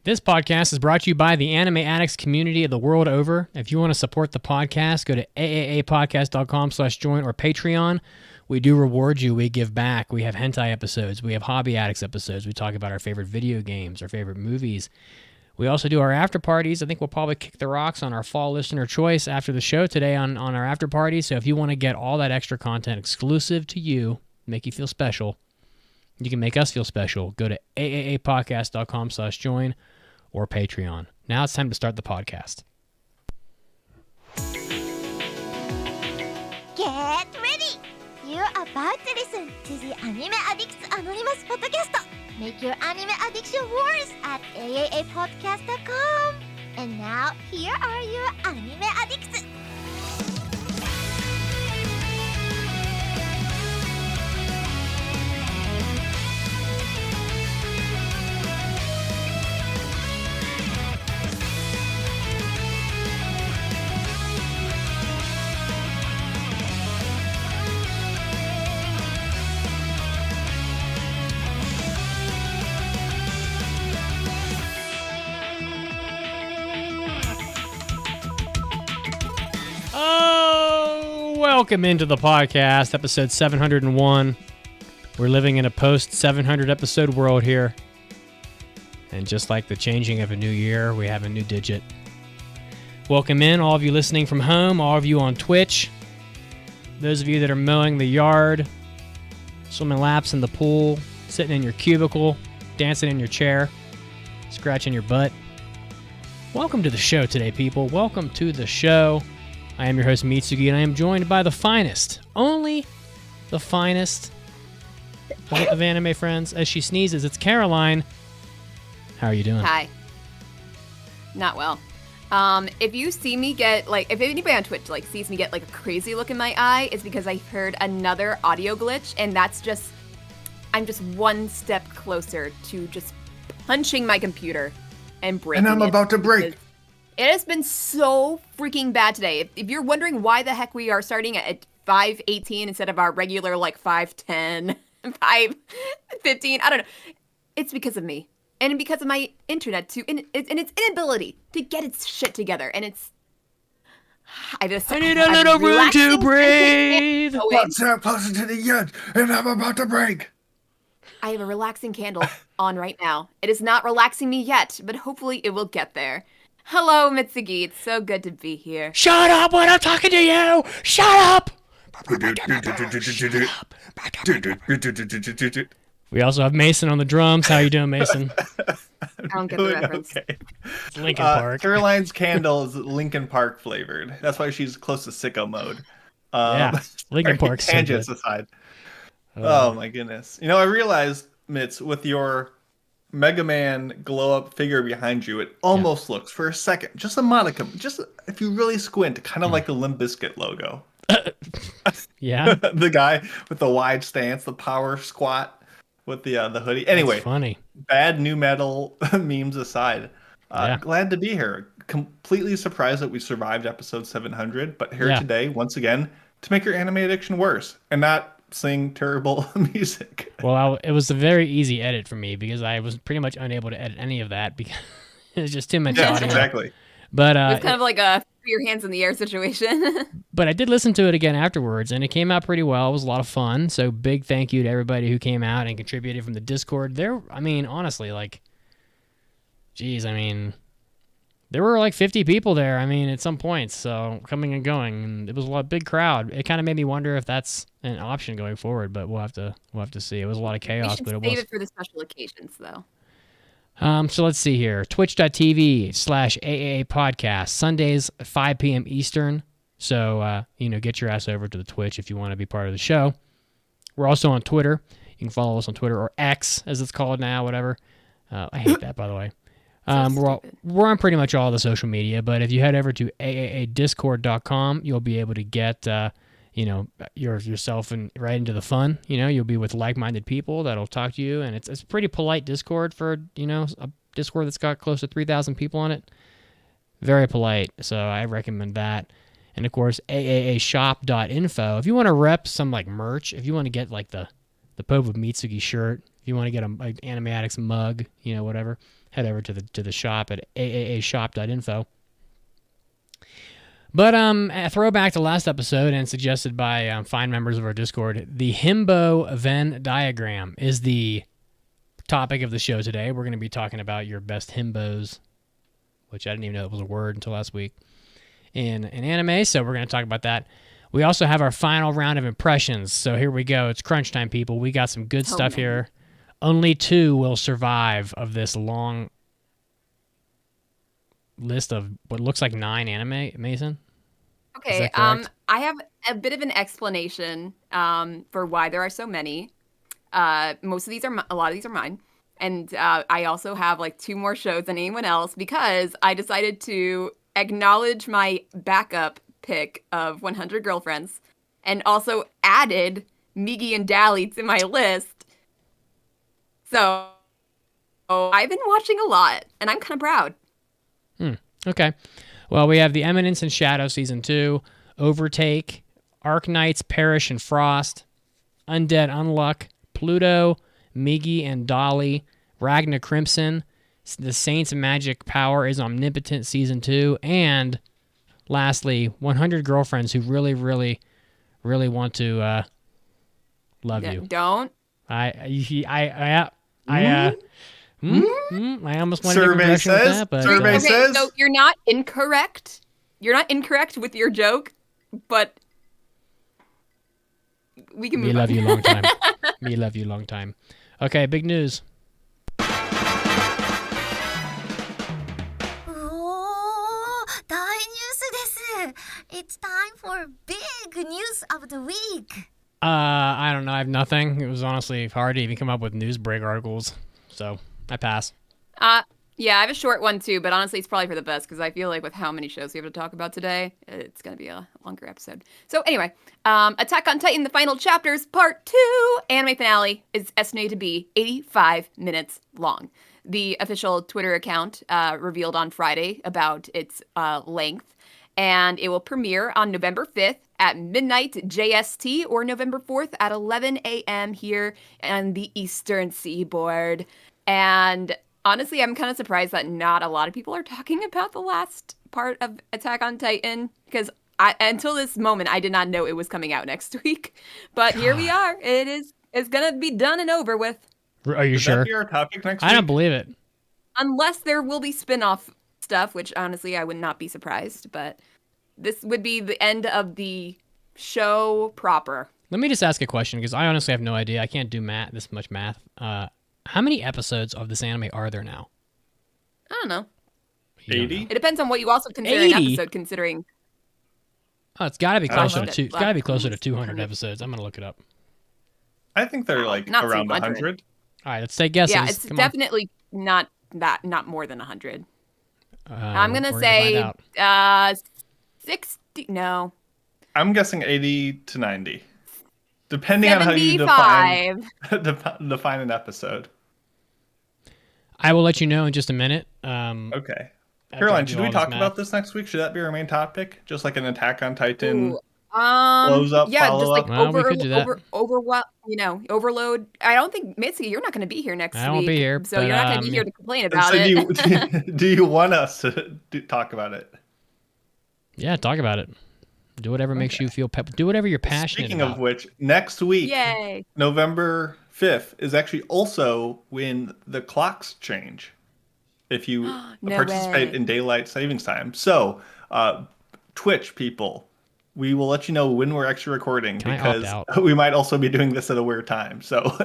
This podcast is brought to you by the Anime Addicts community of the world over. If you want to support the podcast, go to aapodcast.com/join or Patreon. We do reward you. We give back. We have hentai episodes. We have hobby addicts episodes. We talk about our favorite video games, our favorite movies. We also do our after parties. I think we'll probably kick the rocks on our fall listener choice after the show today on our after party. So if you want to get all that extra content exclusive to you, make you feel special, you can make us feel special. Go to aapodcast.com/join or Patreon. Now it's time to start the podcast. Get ready! You're about to listen to the Anime Addicts Anonymous podcast. Make your anime addiction worse at aapodcast.com. And now, here are your anime addicts. Welcome into the podcast, episode 701. We're living in a post-700 episode world here. And just like the changing of a new year, we have a new digit. Welcome in, all of you listening from home, all of you on Twitch, those of you that are mowing the yard, swimming laps in the pool, sitting in your cubicle, dancing in your chair, scratching your butt. Welcome to the show today, people. Welcome to the show. I am your host, Mitsugi, and I am joined by the finest, only the finest of anime friends. As she sneezes, it's Caroline. How are you doing? Hi. Not well. If you see me get, if anybody on Twitch, sees me get, a crazy look in my eye, it's because I heard another audio glitch, and I'm just one step closer to just punching my computer and breaking it. And I'm about to break. It has been so freaking bad today. If you're wondering why the heck we are starting at 5:18 instead of our regular 5:10, 5:15, I don't know. It's because of me. And because of my internet too, and its inability to get its shit together. And I need a little room to breathe. One step closer to the end, and I'm about to break. I have a relaxing candle on right now. It is not relaxing me yet, but hopefully it will get there. Hello, Mitsugi. It's so good to be here. Shut up when I'm talking to you! Shut up! We also have Mason on the drums. How you doing, Mason? I don't get the reference. Okay. It's Linkin Park. Caroline's candle is Linkin Park flavored. That's why she's close to sicko mode. Yeah, Linkin Park's so tangents good. aside. Oh my goodness. You know, I realized, Mitz, with your Mega Man glow-up figure behind you, it almost looks, for a second, just a modicum, just if you really squint, kind of like the Limp Bizkit logo. Yeah? The guy with the wide stance, the power squat with the hoodie. Anyway, that's funny. Bad new metal memes aside, glad to be here. Completely surprised that we survived episode 700, but here today, once again, to make your anime addiction worse, and not sing terrible music. Well, it was a very easy edit for me because I was pretty much unable to edit any of that because it was just too much audio. Exactly. But it was kind of like a put your hands in the air situation. But I did listen to it again afterwards, and it came out pretty well. It was a lot of fun. So big thank you to everybody who came out and contributed from the Discord. Honestly, there were 50 people there. At some points, so coming and going, and it was a big crowd. It kind of made me wonder if that's an option going forward, but we'll have to see. It was a lot of chaos, but it was. Save it for the special occasions, though. So let's see here. Twitch.tv/AAA podcast, Sundays at 5 p.m. Eastern. So get your ass over to the Twitch if you want to be part of the show. We're also on Twitter. You can follow us on Twitter, or X as it's called now, whatever. I hate that, by the way. We're on pretty much all the social media, but if you head over to aaadiscord.com, you'll be able to get yourself right into the fun. You'll be with like-minded people that'll talk to you, and it's a pretty polite Discord for a Discord that's got close to 3,000 people on it. Very polite, so I recommend that. And of course, aashop.info. If you want to rep some merch, if you want to get the Pope of Mitsugi shirt, if you want to get an Anime Addicts mug, whatever, head over to the shop at aashop.info. But a throwback to last episode and suggested by fine members of our Discord, the Himbo Venn diagram is the topic of the show today. We're going to be talking about your best Himbos, which I didn't even know it was a word until last week, in anime, so we're going to talk about that. We also have our final round of impressions, so here we go. It's crunch time, people. We got some good stuff here. Only 2 will survive of this long list of what looks like 9 anime, Mason? Okay, I have a bit of an explanation for why there are so many. A lot of these are mine. And I also have like 2 more shows than anyone else because I decided to acknowledge my backup pick of 100 Girlfriends and also added Migi and Dali to my list. So I've been watching a lot and I'm kind of proud. Okay. Well, we have the Eminence and Shadow Season 2, Overtake, Arknights, Perish and Frost, Undead Unluck, Pluto, Migi and Dali, Ragna Crimson, The Saints' Magic Power is Omnipotent Season 2, and lastly, 100 Girlfriends who really, really, really want to love you. Don't. I almost went a different direction with that, but Survey says. So you're not incorrect. You're not incorrect with your joke, but we can move on. Me love you long time. Me love you long time. Okay, big news. Oh, 大ニュースです. It's time for big news of the week. I don't know. I have nothing. It was honestly hard to even come up with news break articles, so I pass. Yeah, I have a short one too, but honestly, it's probably for the best because I feel like with how many shows we have to talk about today, it's going to be a longer episode. So anyway, Attack on Titan, the final chapters, part 2, anime finale, is estimated to be 85 minutes long. The official Twitter account revealed on Friday about its length, and it will premiere on November 5th at midnight JST or November 4th at 11 a.m. here on the Eastern Seaboard. And honestly, I'm kind of surprised that not a lot of people are talking about the last part of Attack on Titan because until this moment, I did not know it was coming out next week. But here we are. It's going to be done and over with. Are you sure? That be our topic next week? I don't believe it. Unless there will be spin-off stuff, which honestly, I would not be surprised. But this would be the end of the show proper. Let me just ask a question because I honestly have no idea. I can't do this much math. How many episodes of this anime are there now? I don't know. 80? It depends on what you also consider 80? an episode, considering... Oh, it's got to be closer to It's gotta be closer to 200 episodes. I'm going to look it up. I think they're like not around 200. 100. All right, let's take guesses. Yeah, it's Come definitely not more than 100. on. I'm going to we're say find out. 60... No. I'm guessing 80 to 90. Depending on how you define an episode. I will let you know in just a minute. Okay. after Caroline, I do should all we this talk math. about this next week? Should that be our main topic? Just like an Attack on Titan Ooh, close up, yeah, follow just like up? Well, we could do that. overload. I don't think Mitsuki, you're not going to be here next week. I won't be here, so but, you're not going to be here to complain And about so it. do you want us to talk about it? Yeah, talk about it. Do whatever makes you feel do whatever you're passionate Speaking about. of which, next week, Yay! November 5th, is actually also when the clocks change. If you No participate way. in daylight savings time. So, Twitch people, we will let you know when we're actually recording Can I opt because out? we might also be doing this at a weird time. So,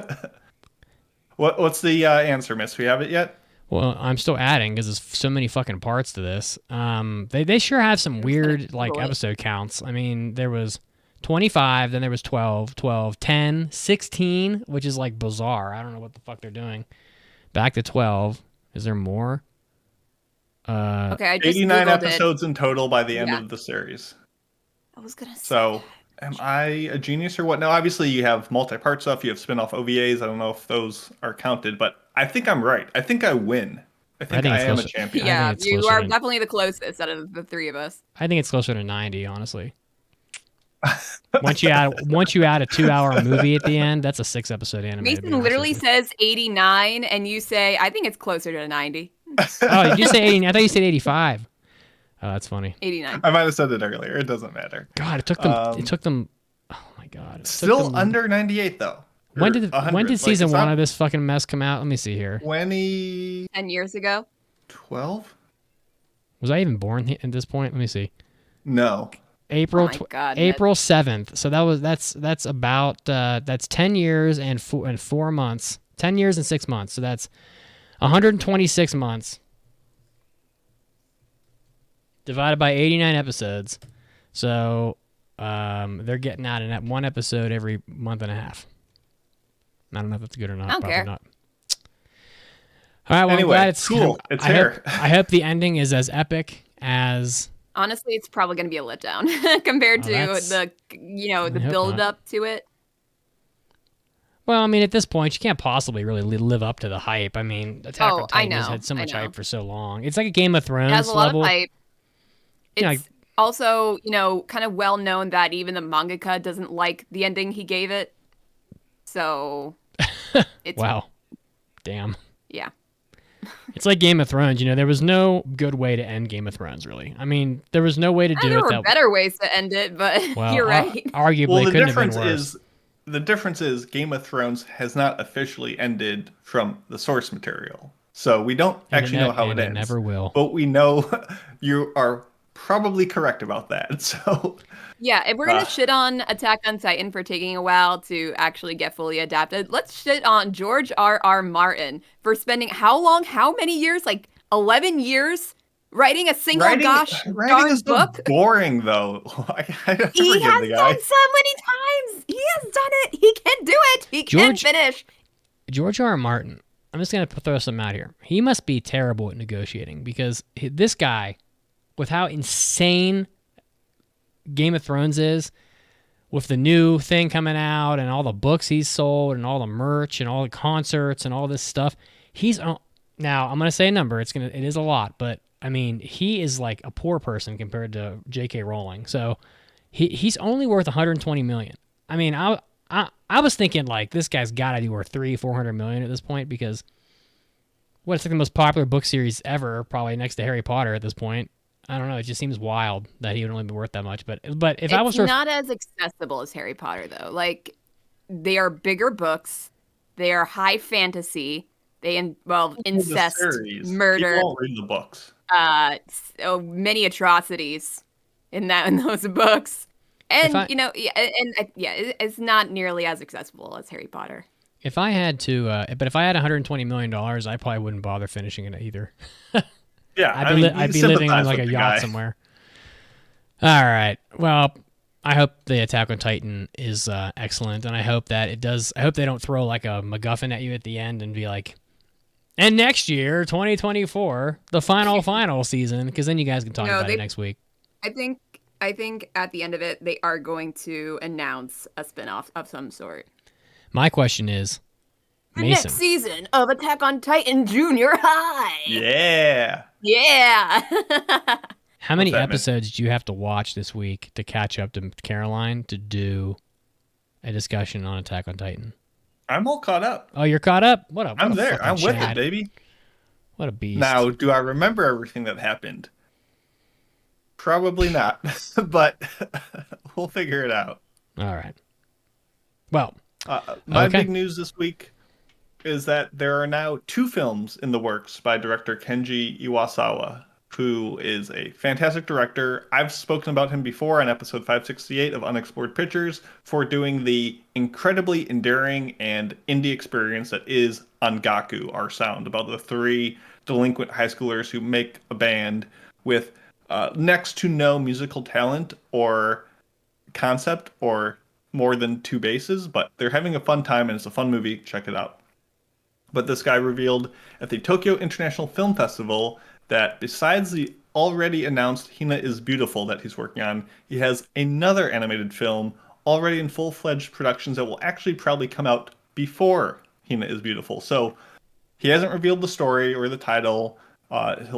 what's the answer, Miss? We have it yet? Well, I'm still adding because there's so many fucking parts to this. They sure have some weird like Boy. episode counts. I mean, there was 25, then there was 12, 10, 16, which is like bizarre. I don't know what the fuck they're doing. Back to 12. Is there more? Okay, I just 89 Googled episodes in total by the end Yeah. of the series. I was going to say. So, am I a genius or what? No, obviously you have multi-part stuff. You have spin-off OVAs. I don't know if those are counted, but I think I'm right. I think I win. I think I it's am a closer- champion. I Yeah, think it's you closer are to- definitely the closest out of the three of us. I think it's closer to 90, honestly. Once you add a 2-hour movie at the end, that's a 6-episode anime. to be Mason honest literally with you. says 89, and you say, I think it's closer to 90. Oh, did you say 80? I thought you said 85. Oh, that's funny. 89. I might have said it earlier. It doesn't matter. God, it took them. It took them. Oh my God. It Still took them, under 98 though. When did 100. season 1 of this fucking mess come out? Let me see here. 2012? 10 years ago. Was I even born at this point? Let me see. No. April Oh my God, April 7th. So that's about that's 10 years and 4 months. 10 years and 6 months. So that's 126 months divided by 89 episodes. So they're getting out in one episode every month and a half. I don't know if that's good or not. I don't Probably care. not. All right. Well, Anyway, I'm glad it's cool. It's here. I hope the ending is as epic as. Honestly, it's probably going to be a letdown compared to the build up to it. Well, I mean, at this point, you can't possibly really live up to the hype. I mean, Attack on Titan has had so much hype for so long. It's like a Game of Thrones It has a lot level. of hype. You know, It's also, kind of well known that even the mangaka doesn't like the ending he gave it. So, it's wow. Damn. Yeah. It's like Game of Thrones. There was no good way to end Game of Thrones, really. I mean, there was no way to do there it. were better ways to end it, but you're right. Arguably, it couldn't have been worse. The difference is Game of Thrones has not officially ended from the source material. So we don't actually know how it ends. It never will. But we know you are probably correct about that. So yeah, if we're gonna shit on Attack on Titan for taking a while to actually get fully adapted, let's shit on George R.R. Martin for spending how many years? Like 11 years writing a single darn book. Boring though. He has done so many times. He has done it. He can do it. He can finish. George R.R. Martin. I'm just gonna throw something out here. He must be terrible at negotiating because this guy, with how insane Game of Thrones is, with the new thing coming out and all the books he's sold and all the merch and all the concerts and all this stuff, now I'm gonna say a number. It is a lot, but I mean he is like a poor person compared to J.K. Rowling. So he's only worth 120 million. I mean I was thinking like this guy's got to be worth 300-400 million at this point because it's like the most popular book series ever, probably next to Harry Potter at this point. I don't know. It just seems wild that he would only be worth that much. But if I was not as accessible as Harry Potter though. Like they are bigger books. They are high fantasy. They involve incest, murder. People won't read the books. So many atrocities in those books. And it's not nearly as accessible as Harry Potter. If I had to, if I had $120 million, I probably wouldn't bother finishing it either. Yeah, I'd be living on like a yacht somewhere. All right. Well, I hope the Attack on Titan is excellent, and I hope that it does. I hope they don't throw like a MacGuffin at you at the end and be like, "And next year, 2024, the final season," because then you guys can talk about it next week. I think at the end of it, they are going to announce a spinoff of some sort. My question is, the next season of Attack on Titan Junior High. Yeah. Yeah. How many episodes do you have to watch this week to catch up to Caroline to do a discussion on Attack on Titan? I'm all caught up. Oh, you're caught up? I'm there. I'm with it, baby. What a beast. Now, do I remember everything that happened? Probably not, but we'll figure it out. All right. Well, my big news this week is that there are now 2 films in the works by director Kenji Iwasawa, who is a fantastic director. I've spoken about him before on episode 568 of Unexplored Pictures for doing the incredibly endearing and indie experience that is Angaku, Our Sound, about the 3 delinquent high schoolers who make a band with next to no musical talent or concept or more than 2 basses, but they're having a fun time and it's a fun movie. Check it out. But this guy revealed at the Tokyo International Film Festival that besides the already announced Hina is Beautiful that he's working on, he has another animated film already in full-fledged productions that will actually probably come out before Hina is Beautiful. So he hasn't revealed the story or the title.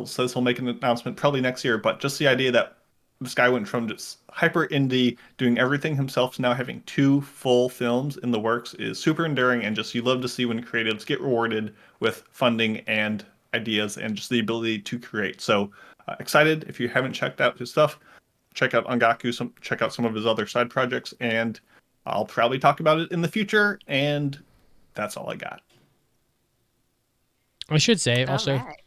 Says he'll make an announcement probably next year, but just the idea that this guy went from just hyper indie, doing everything himself, to now having 2 full films in the works is super endearing, and just you love to see when creatives get rewarded with funding and ideas and just the ability to create. So excited. If you haven't checked out his stuff, check out Angaku, check out some of his other side projects, and I'll probably talk about it in the future. And that's all I got. I should say also, right.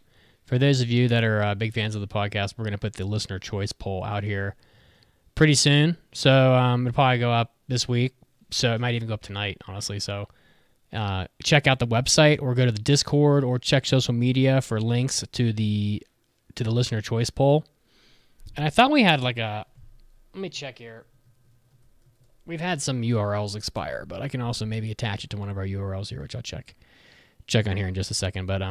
for those of you that are big fans of the podcast, we're going to put the listener choice poll out here pretty soon. So it'll probably go up this week. So it might even go up tonight, honestly. So check out the website or go to the Discord or check social media for links to the listener choice poll. And I thought we had like let me check here. We've had some URLs expire, but I can also maybe attach it to one of our URLs here, which I'll check on here in just a second. But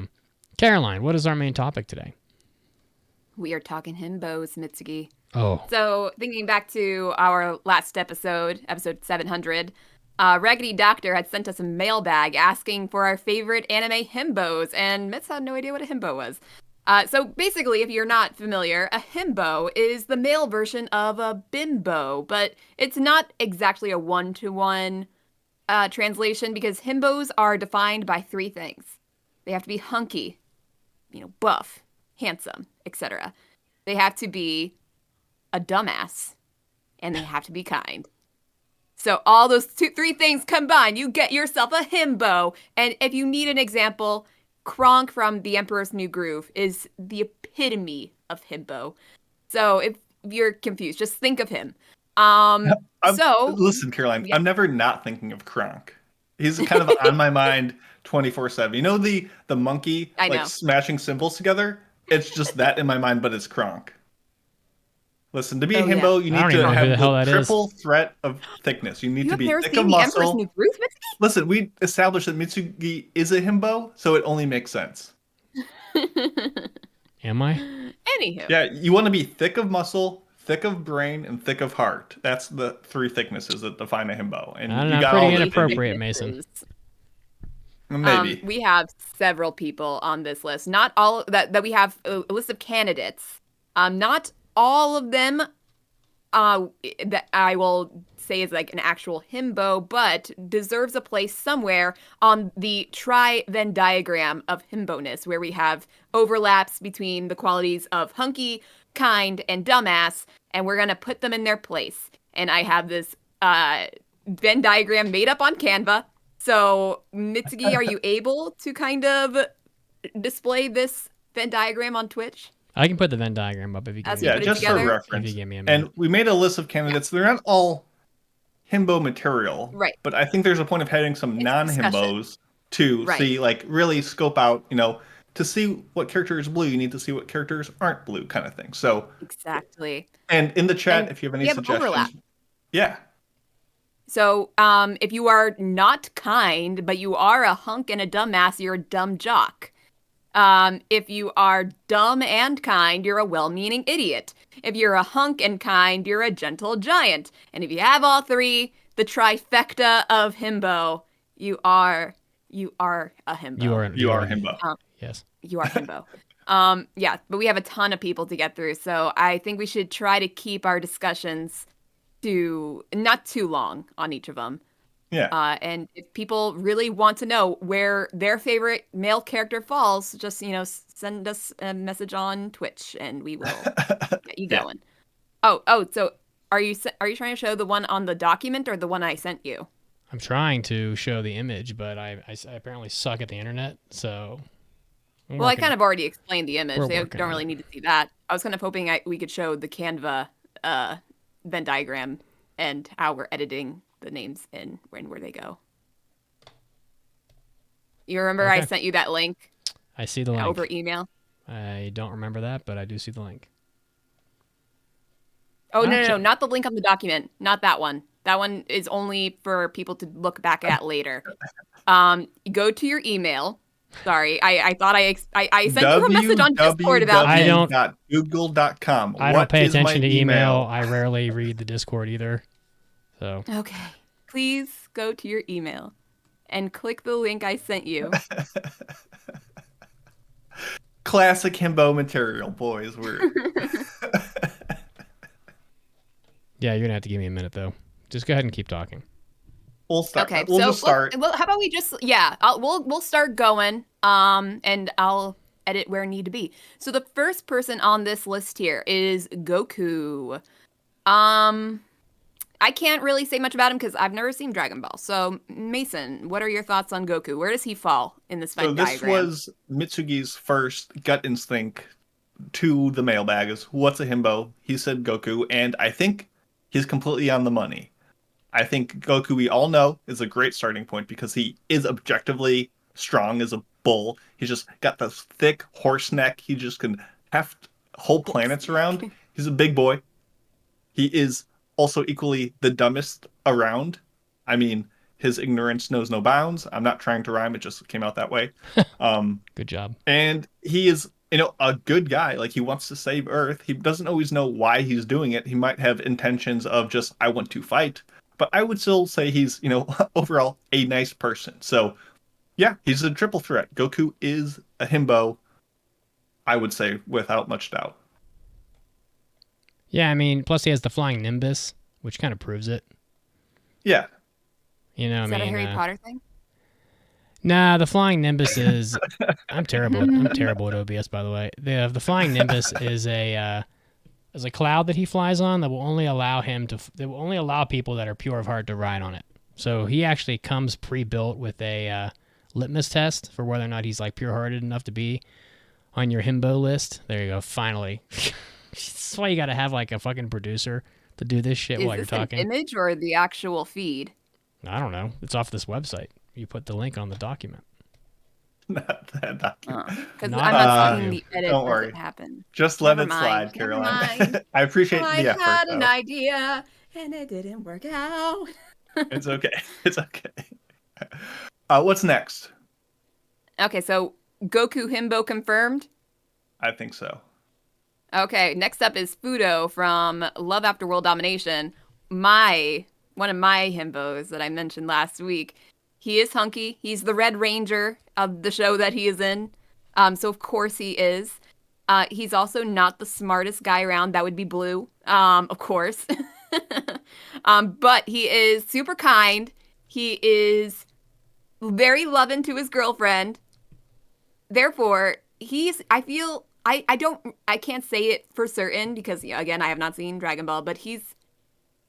Caroline, what is our main topic today? We are talking himbos, Mitsugi. Oh. So thinking back to our last episode 700, Raggedy Doctor had sent us a mailbag asking for our favorite anime himbos, and Mitz had no idea what a himbo was. So basically, if you're not familiar, a himbo is the male version of a bimbo, but it's not exactly a one-to-one translation because himbos are defined by three things. They have to be hunky, buff, handsome, etc. They have to be a dumbass, and they have to be kind. So all those three things combined, you get yourself a himbo. And if you need an example, Kronk from The Emperor's New Groove is the epitome of himbo. So if you're confused, just think of him. Listen, Caroline, yeah. I'm never not thinking of Kronk. He's kind of on my mind 24/7. You know the monkey smashing cymbals together? It's just that in my mind, but it's Kronk. Listen, to be a himbo, you need to have the triple threat of thickness. You need to be thick of muscle. New Groove, listen, we established that Mitsugi is a himbo, so it only makes sense. Am I? Anywho. Yeah, you want to be thick of muscle, thick of brain, and thick of heart. That's the three thicknesses that define a himbo. And I don't know, you got pretty all inappropriate, Mason. Maybe. We have several people on this list. Not all that we have a list of candidates. Not all of them that I will say is like an actual himbo, but deserves a place somewhere on the Venn diagram of himboness, where we have overlaps between the qualities of hunky, kind, and dumbass, and we're going to put them in their place. And I have this Venn diagram made up on Canva. So, Mitsugi, are you able to kind of display this Venn diagram on Twitch? I can put the Venn diagram up if you give me just for reference. If you give me a minute. And we made a list of candidates. They're not all himbo material. Right. But I think there's a point of having some non-himbos to see, like, really scope out, to see what character is blue, you need to see what characters aren't blue kind of thing. So exactly. And in the chat, if you have any suggestions. Overlap. Yeah. So if you are not kind, but you are a hunk and a dumbass, you're a dumb jock. If you are dumb and kind, you're a well-meaning idiot. If you're a hunk and kind, you're a gentle giant. And if you have all three, the trifecta of himbo, you are a himbo. You are a himbo. Yes. You are himbo. Yeah, but we have a ton of people to get through, so I think we should try to keep our discussions to not too long on each of them. Yeah. And if people really want to know where their favorite male character falls, just send us a message on Twitch, and we will get you going. Oh, so are you trying to show the one on the document or the one I sent you? I'm trying to show the image, but I apparently suck at the internet, so. Well, I kind of already explained the image. They don't really need to see that. I was kind of hoping we could show the Canva Venn diagram and how we're editing the names and where they go. You remember I sent you that link? I see the link. Over email? I don't remember that, but I do see the link. Oh, no, not the link on the document. Not that one. That one is only for people to look back at later. Go to your email. Sorry, I thought I sent you a message on Discord about Google.com. I don't pay attention to email. I rarely read the Discord either. So okay, please go to your email and click the link I sent you. Classic himbo material, boys. Yeah, you're gonna have to give me a minute though. Just go ahead and keep talking. We'll start. Okay, we'll just start. Well, how about we just we'll start going. And I'll edit where need to be. So the first person on this list here is Goku. I can't really say much about him because I've never seen Dragon Ball. So, Mason, what are your thoughts on Goku? Where does he fall in this Venn diagram? So this was Mitsugi's first gut instinct to the mailbags. What's a himbo? He said Goku, and I think he's completely on the money. I think Goku, we all know, is a great starting point because he is objectively strong as a bull. He's just got this thick horse neck. He just can heft whole planets around. He's a big boy. He is also equally the dumbest around. I mean, his ignorance knows no bounds. I'm not trying to rhyme. It just came out that way. Good job. And he is, a good guy. Like, he wants to save Earth. He doesn't always know why he's doing it. He might have intentions of just, I want to fight. But I would still say he's, overall a nice person. So, yeah, he's a triple threat. Goku is a himbo, I would say, without much doubt. Yeah, I mean, plus he has the flying Nimbus, which kind of proves it. Yeah. Is that a Harry Potter thing? Nah, the flying Nimbus is... I'm terrible. I'm terrible at OBS, by the way. The flying Nimbus is a cloud that he flies on that will only allow people that are pure of heart to ride on it. So he actually comes pre-built with a litmus test for whether or not he's like pure-hearted enough to be on your himbo list. There you go. Finally. That's why you got to have like a fucking producer to do this shit while you're talking. Is this an image or the actual feed? I don't know. It's off this website. You put the link on the document. Not that document. Because I'm not seeing the edit. Don't worry. Happen. Just let it slide, Caroline. I appreciate the effort. I had an idea and it didn't work out. It's okay. It's okay. What's next? Okay, so Goku Himbo confirmed? I think so. Okay, next up is Fudo from Love After World Domination. One of my himbos that I mentioned last week. He is hunky. He's the Red Ranger of the show that he is in. So of course he is. He's also not the smartest guy around. That would be Blue, of course. But he is super kind. He is very loving to his girlfriend. Therefore, I can't say it for certain because, again, I have not seen Dragon Ball, but he's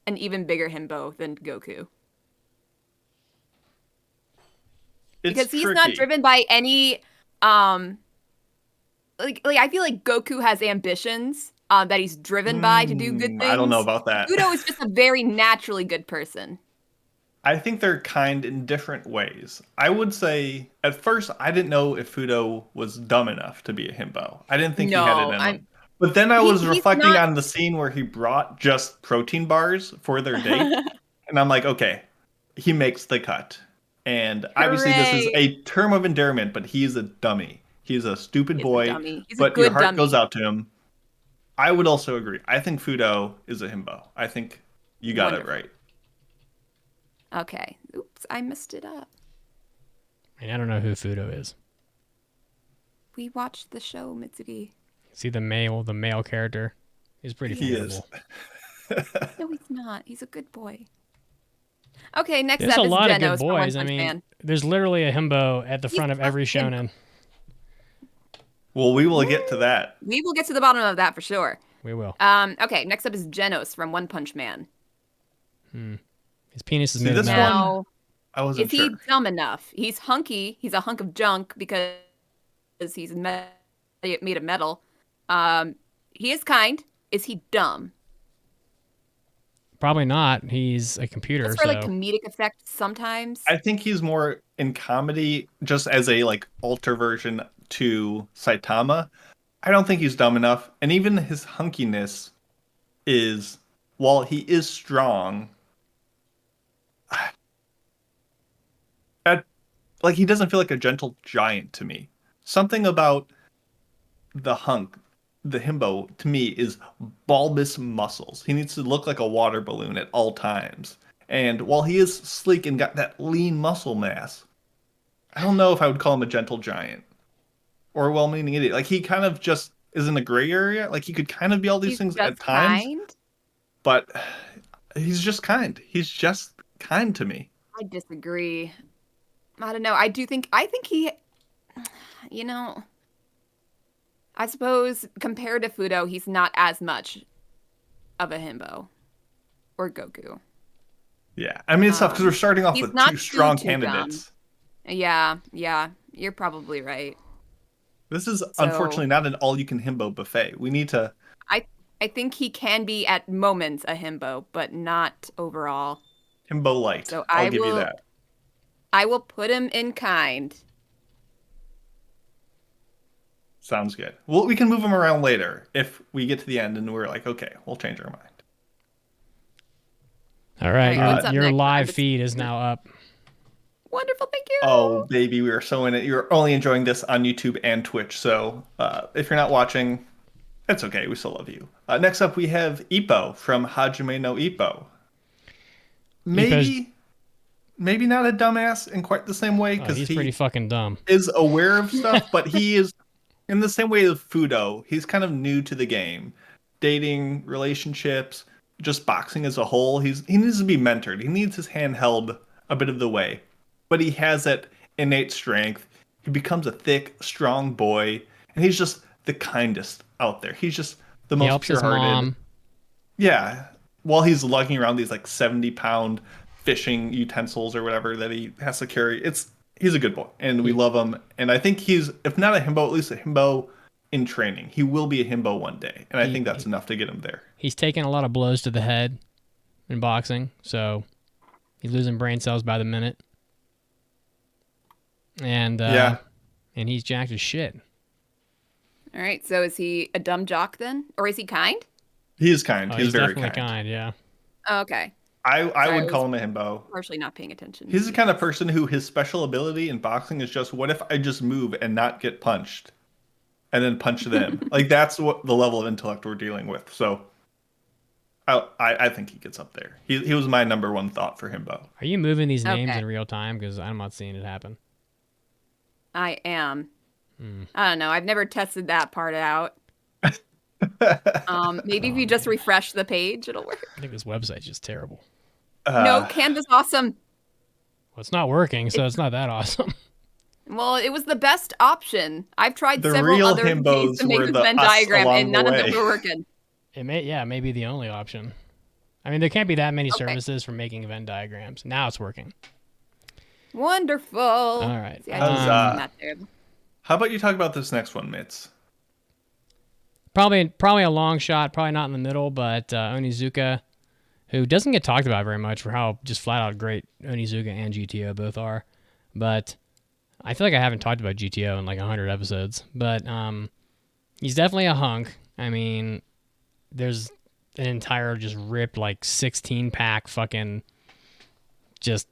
an even bigger himbo than Goku. Because he's not driven by any, like I feel like Goku has ambitions that he's driven by to do good things. I don't know about that. Fudo is just a very naturally good person. I think they're kind in different ways. I would say, at first, I didn't know if Fudo was dumb enough to be a himbo. I didn't think he had it in him. But then I was reflecting on the scene where he brought just protein bars for their date. And I'm like, okay, he makes the cut. And obviously this is a term of endearment, but he's a dummy. He's a stupid boy, but your heart goes out to him. I would also agree. I think Fudo is a himbo. I think you got it right. Okay. Oops, I messed it up. I don't know who Fudo is. We watched the show, Mitsugi. See the male character? He's pretty formidable. No, he's not. He's a good boy. Okay, next there's up is Genos. There's a lot of good boys. I mean, there's literally a himbo at the front of every shonen. Well, we will get to that. We will get to the bottom of that for sure. We will. Okay, next up is Genos from One Punch Man. His penis is made of metal. Now, I wasn't sure. Is he dumb enough? He's hunky. He's a hunk of junk because he's made of metal. He is kind. Is he dumb? Probably not. He's a computer. Just for like comedic effect sometimes. I think he's more in comedy, just as a like alter version to Saitama. I don't think he's dumb enough, and even his hunkiness is, while he is strong, like he doesn't feel like a gentle giant to me. Something about the himbo, to me, is bulbous muscles. He needs to look like a water balloon at all times. And while he is sleek and got that lean muscle mass, I don't know if I would call him a gentle giant or a well-meaning idiot. Like, he kind of just is in the gray area. Like, he could kind of be all these things at times. But he's just kind. He's just kind to me. I disagree. I don't know. I think he, I suppose compared to Fudo, he's not as much of a himbo or Goku. Yeah, I mean, it's tough because we're starting off with two strong candidates. Yeah, you're probably right. This is unfortunately not an all-you-can-himbo buffet. We need to... I think he can be at moments a himbo, but not overall. Himbo light. So I'll give you that. I will put him in kind. Sounds good. Well, we can move him around later if we get to the end and we're like, okay, we'll change our mind. All right, your live feed is now up. Wonderful, thank you. Oh, baby, we are so in it. You're only enjoying this on YouTube and Twitch, so if you're not watching, it's okay. We still love you. Next up, we have Ippo from Hajime no Ippo. Maybe not a dumbass in quite the same way because he's pretty fucking dumb. Is aware of stuff, but he is in the same way as Fudo. He's kind of new to the game, dating, relationships, just boxing as a whole. He needs to be mentored. He needs his hand held a bit of the way, but he has that innate strength. He becomes a thick, strong boy, and he's just the kindest out there. He's just the most pure-hearted. Yeah, while he's lugging around these like 70-pound fishing utensils or whatever that he has to carry, he's a good boy, and we love him. And I think he's, if not a himbo, at least a himbo in training. He will be a himbo one day, and I think that's enough to get him there. He's taking a lot of blows to the head in boxing, so he's losing brain cells by the minute. And and he's jacked as shit. All right, so is he a dumb jock then? Or is he kind? He is kind. He's very definitely kind, yeah. Oh, okay. I would call him a himbo. Partially not paying attention. He's the kind of person who his special ability in boxing is just, what if I just move and not get punched? And then punch them. Like, that's what the level of intellect we're dealing with. So I think he gets up there. He was my number one thought for himbo. Are you moving these names in real time? Because I'm not seeing it happen. I am. I don't know. I've never tested that part out. Maybe if you just refresh the page, it'll work. I think this website's just terrible. No, Canva's awesome. Well, it's not working, so it's not that awesome. Well, it was the best option. I've tried several real other ways to make this Venn diagram, and none of them were working. It may be the only option. I mean, there can't be that many services for making Venn diagrams. Now it's working. Wonderful. All right. See, how about you talk about this next one, Mitz? Probably a long shot, probably not in the middle, but Onizuka, who doesn't get talked about very much for how just flat out great Onizuka and GTO both are. But I feel like I haven't talked about GTO in like 100 episodes. But he's definitely a hunk. I mean, there's an entire just ripped like 16-pack fucking just...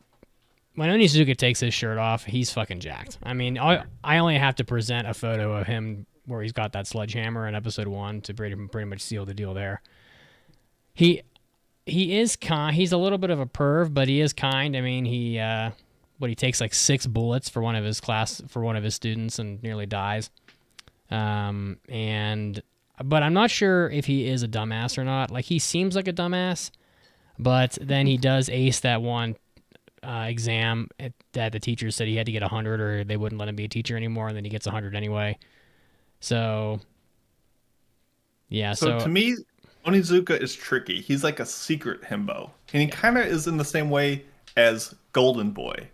When Onizuka takes his shirt off, he's fucking jacked. I mean, I only have to present a photo of him where he's got that sledgehammer in episode 1 to pretty much seal the deal there. He is kind. He's a little bit of a perv, but he is kind. I mean, he takes like 6 bullets for one of his students and nearly dies. But I'm not sure if he is a dumbass or not. Like, he seems like a dumbass, but then he does ace that one exam that the teacher said he had to get 100 or they wouldn't let him be a teacher anymore, and then he gets 100 anyway. So, yeah. So to me, Onizuka is tricky. He's like a secret himbo, and he kind of is in the same way as Golden Boy,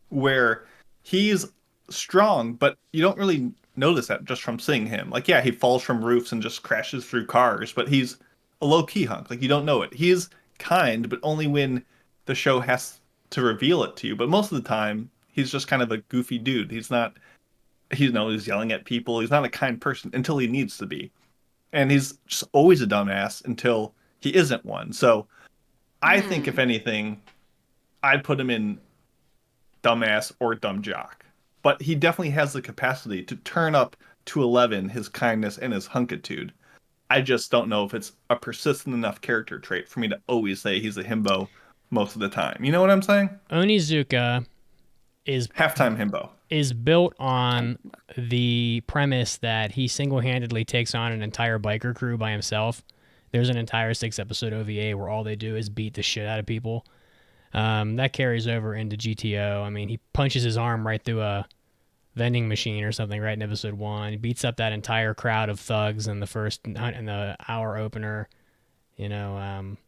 where he's strong, but you don't really notice that just from seeing him. Like, yeah, he falls from roofs and just crashes through cars, but he's a low-key hunk. Like, you don't know it. He is kind, but only when the show has to reveal it to you. But most of the time, he's just kind of a goofy dude. He's yelling at people. He's not a kind person until he needs to be. And he's just always a dumbass until he isn't one. So I think, if anything, I'd put him in dumbass or dumb jock. But he definitely has the capacity to turn up to 11 his kindness and his hunkitude. I just don't know if it's a persistent enough character trait for me to always say he's a himbo most of the time. You know what I'm saying? Onizuka is halftime himbo. Is built on the premise that he single-handedly takes on an entire biker crew by himself. There's an entire 6-episode OVA where all they do is beat the shit out of people. That carries over into GTO. I mean, he punches his arm right through vending machine or something right in episode 1. He beats up that entire crowd of thugs in the hour opener. There's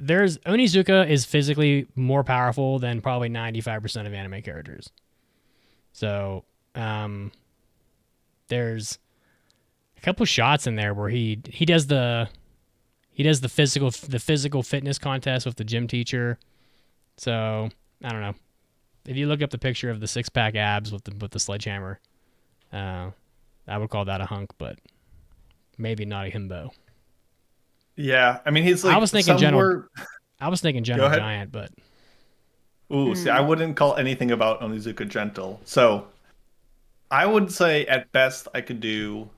Onizuka is physically more powerful than probably 95% of anime characters. So there's a couple shots in there where he does the physical fitness contest with the gym teacher. So I don't know. If you look up the picture of the 6-pack abs with the sledgehammer, I would call that a hunk, but maybe not a himbo. Yeah, I mean he's like. I was thinking Gentle Go ahead. Giant, but see, I wouldn't call anything about Onizuka gentle. So I would say at best I could do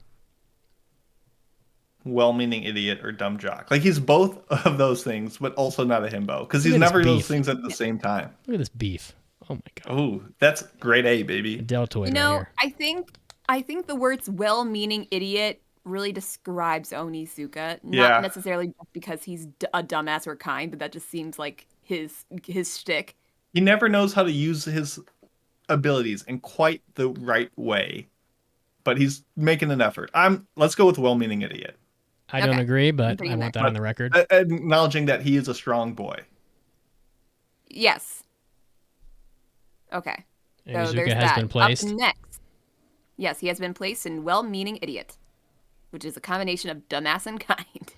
well-meaning idiot or dumb jock. Like he's both of those things, but also not a himbo because he's never those things at the same time. Look at this beef. Oh my god. Oh, that's grade A, baby. A deltoid right here. I think the words well-meaning idiot really describes Onizuka, not necessarily just because he's a dumbass or kind, but that just seems like his shtick. He never knows how to use his abilities in quite the right way, but he's making an effort. Let's go with well-meaning idiot. I don't agree, but I want that on the record. Acknowledging that he is a strong boy. Yes. Okay. Onizuka has been placed. Up next. Yes, he has been placed in well-meaning idiot, which is a combination of dumbass and kind.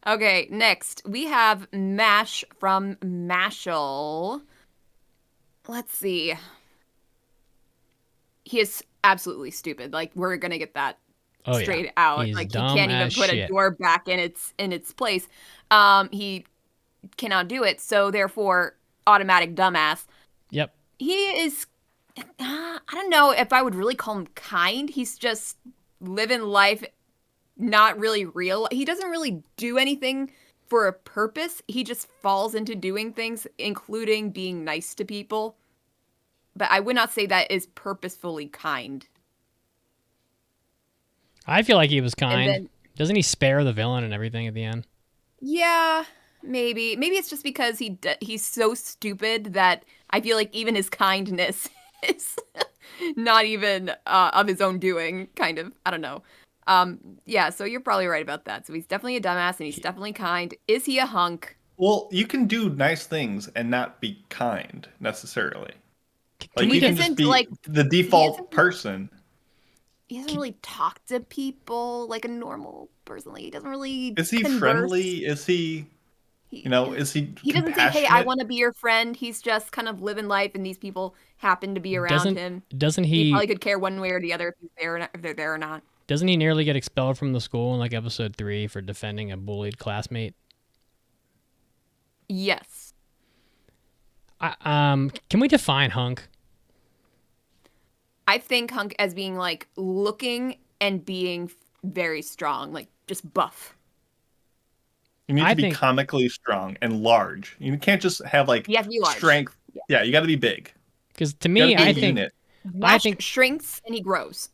Okay, next we have Mash from Mashal. Let's see. He is absolutely stupid. Like, we're gonna get that straight out. He's like, he can't even put a door back in its place. He cannot do it, so therefore, automatic dumbass. Yep. He is. I don't know if I would really call him kind. He's just living life, not really real. He doesn't really do anything for a purpose. He just falls into doing things, including being nice to people. But I would not say that is purposefully kind. I feel like he was kind. Doesn't he spare the villain and everything at the end? Yeah, maybe. Maybe it's just because he's so stupid that I feel like even his kindness is not even of his own doing, kind of. I don't know. Yeah, so you're probably right about that. So he's definitely a dumbass and he's definitely kind. Is he a hunk? Well, you can do nice things and not be kind necessarily. Like you can just be the default person. He doesn't really talk to people like a normal person. Like, he doesn't really. Is he converse. friendly? Is he? Is he? He doesn't say, "Hey, I want to be your friend." He's just kind of living life, and these people happen to be around him. Doesn't he? He probably could care one way or the other if he's there, if they're there or not. Doesn't he nearly get expelled from the school in like episode 3 for defending a bullied classmate? Yes. Can we define hunk? I think hunk as being like looking and being very strong, like just buff. You need to be comically strong and large. You can't just have like strength. Yeah, you got to be big. Because to me, I think shrinks and he grows.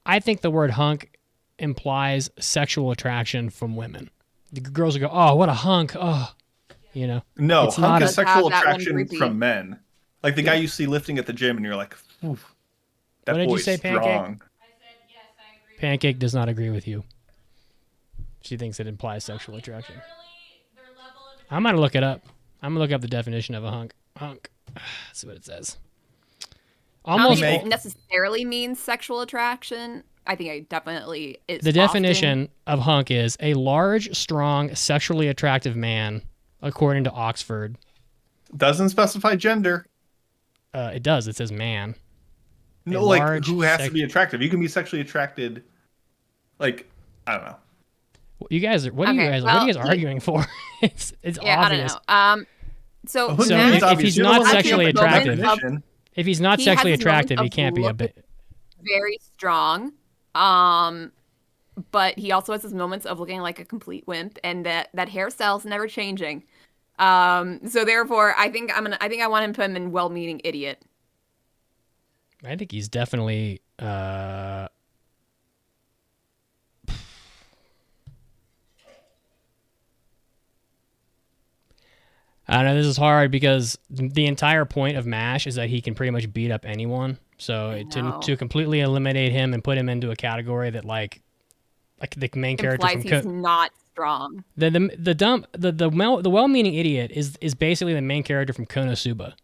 I think the word hunk implies sexual attraction from women. The girls will go, "Oh, what a hunk!" Oh, No, it's hunk is sexual attraction from men. Like the guy you see lifting at the gym, and you're like, "Oof, that what did boy's you say, strong." Pancake? I said yes, I agree. Pancake does not agree with you. She thinks it implies sexual attraction. I'm gonna look it up. I'm gonna look up the definition of a hunk. Hunk. Let's see what it says. Almost necessarily means sexual attraction. I think it definitely is. The definition of hunk is a large, strong, sexually attractive man, according to Oxford. Doesn't specify gender. It does. It says man. No, like who has to be attractive? You can be sexually attracted. Like, I don't know. What are you guys arguing for? It's obvious. I don't know. So if he's not sexually attractive, if he's not sexually attractive, he can't be a bit very strong. But he also has his moments of looking like a complete wimp, and that hairstyle's never changing. So therefore, I think I want him to put him in well-meaning idiot. I think he's definitely. I know this is hard because the entire point of MASH is that he can pretty much beat up anyone. So to completely eliminate him and put him into a category that like the main character implies he's not strong. The well-meaning idiot is basically the main character from Konosuba.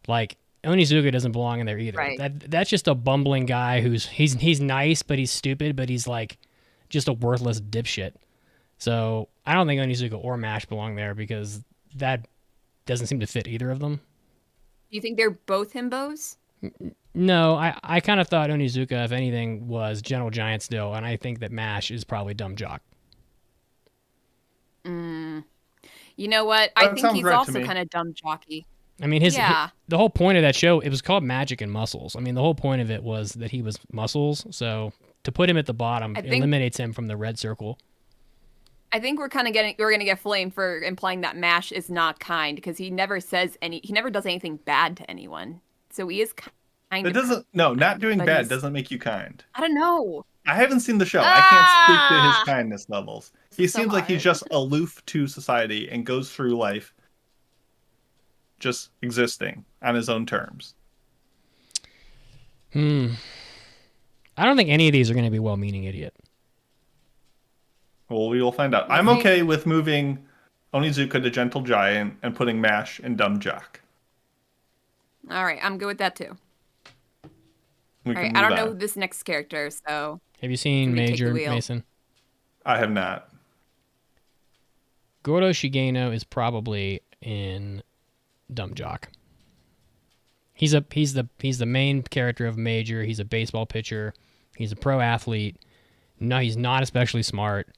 Like Onizuka doesn't belong in there either. Right. That's just a bumbling guy he's nice, but he's stupid, but he's like just a worthless dipshit. So I don't think Onizuka or MASH belong there because that doesn't seem to fit either of them. Do you think they're both himbos? No, I kind of thought Onizuka, if anything, was Gentle Giant still, and I think that MASH is probably Dumb Jock. You know what? I think he's also kind of dumb jockey. I mean, the whole point of that show, it was called Magic and Muscles. I mean, the whole point of it was that he was muscles, so to put him at the bottom eliminates him from the red circle. I think we're gonna get flamed for implying that MASH is not kind because he never does anything bad to anyone. So he is kind of. Not doing bad doesn't make you kind. I don't know. I haven't seen the show. I can't speak to his kindness levels. He seems like he's just aloof to society and goes through life just existing on his own terms. I don't think any of these are going to be well-meaning idiot. Well, we will find out. I'm okay with moving Onizuka to Gentle Giant and putting MASH in Dumb Jock. All right, I'm good with that too. All right, I don't know this next character, so... Have you seen Major, Mason? I have not. Goro Shigeno is probably in Dumb Jock. He's the main character of Major. He's a baseball pitcher. He's a pro athlete. No, he's not especially smart.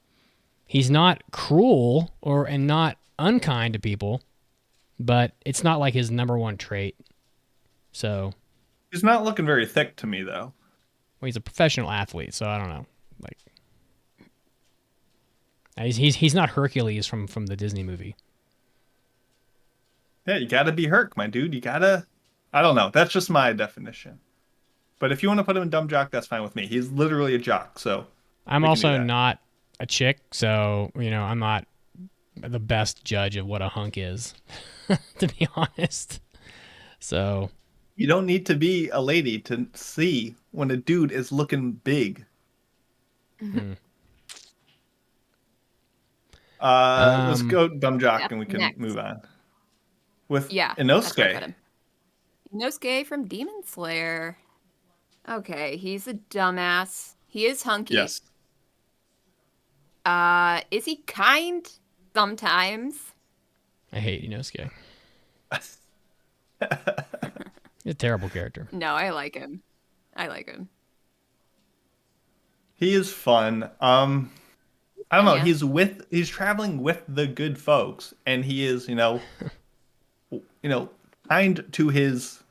He's not cruel and not unkind to people, but it's not like his number one trait. So he's not looking very thick to me, though. Well, he's a professional athlete, so I don't know. Like, he's not Hercules from the Disney movie. Yeah, you gotta be Herc, my dude. You gotta. I don't know. That's just my definition. But if you want to put him in Dumb Jock, that's fine with me. He's literally a jock, so. I'm also not a chick, so I'm not the best judge of what a hunk is, to be honest. So. You don't need to be a lady to see when a dude is looking big. Let's go Dumb Jock and we can move on. With Inosuke. Inosuke from Demon Slayer. Okay, he's a dumbass. He is hunky. Yes. Is he kind? Sometimes. I hate Inosuke. He's a terrible character. No, I like him. He is fun. I don't know. He's traveling with the good folks, and he is, kind to his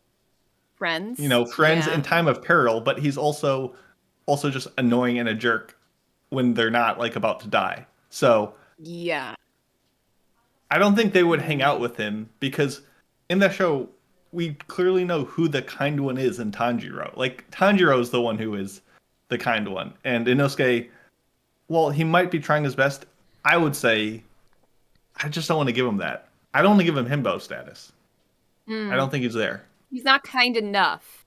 friends. Friends in time of peril, but he's also just annoying and a jerk when they're not like about to die. So yeah, I don't think they would hang out with him because in that show we clearly know who the kind one is in Tanjiro. Like Tanjiro is the one who is the kind one, and Inosuke, well, he might be trying his best. I would say, I just don't want to give him that. I don't want to give him himbo status. I don't think he's there. He's not kind enough.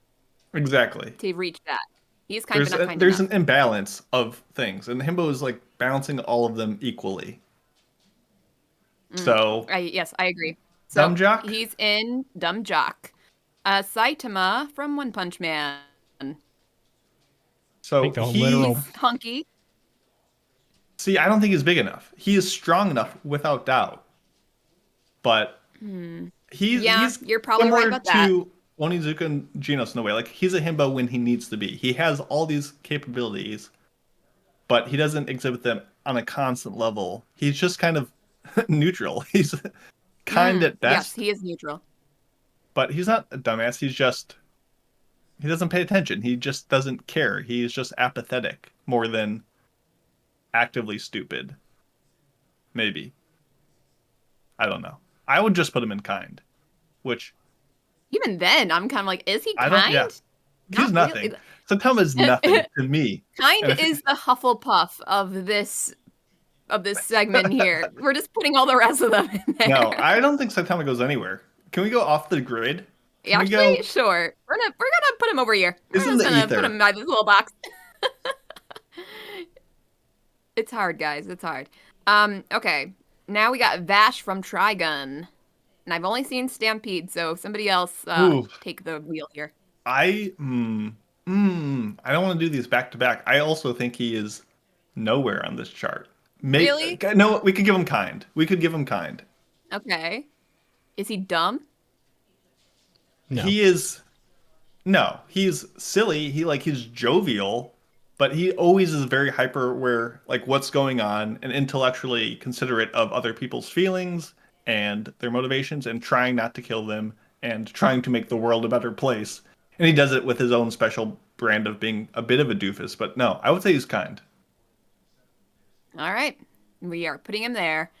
Exactly. To reach that. He's kind of not kind enough. There's an imbalance of things, and himbo is like balancing all of them equally. So. Yes, I agree. So Dumb Jock? He's in Dumb Jock. Saitama from One Punch Man. So he's hunky. See, I don't think he's big enough. He is strong enough, without doubt. But he's you're probably right about that. To Onizuka and Genos in a way. Like, he's a himbo when he needs to be. He has all these capabilities, but he doesn't exhibit them on a constant level. He's just kind of neutral. He's kind at best. Yes, he is neutral. But he's not a dumbass. He doesn't pay attention. He just doesn't care. He's just apathetic more than actively stupid. Maybe. I don't know. I would just put him in kind. Which... Even then, I'm kind of like, is he kind? He's nothing. Saitama's nothing to me. Kind is the Hufflepuff of this of this segment here. We're just putting all the rest of them in there. No, I don't think Saitama goes anywhere. Can we go off the grid? Can we Actually, go... sure. We're gonna put him over here. We're It's in just the gonna ether. put him by this little box. It's hard, guys. It's hard. Okay. Now we got Vash from Trigun. And I've only seen Stampede, so somebody else take the wheel here. I don't want to do these back to back. I also think he is nowhere on this chart. Really? No, we could give him kind. We could give him kind. Okay. Is he dumb? No. He's silly. He's jovial, but he always is very hyper aware, like what's going on, and intellectually considerate of other people's feelings and their motivations, and trying not to kill them, and trying to make the world a better place. And he does it with his own special brand of being a bit of a doofus. But no, I would say he's kind. All right. We are putting him there.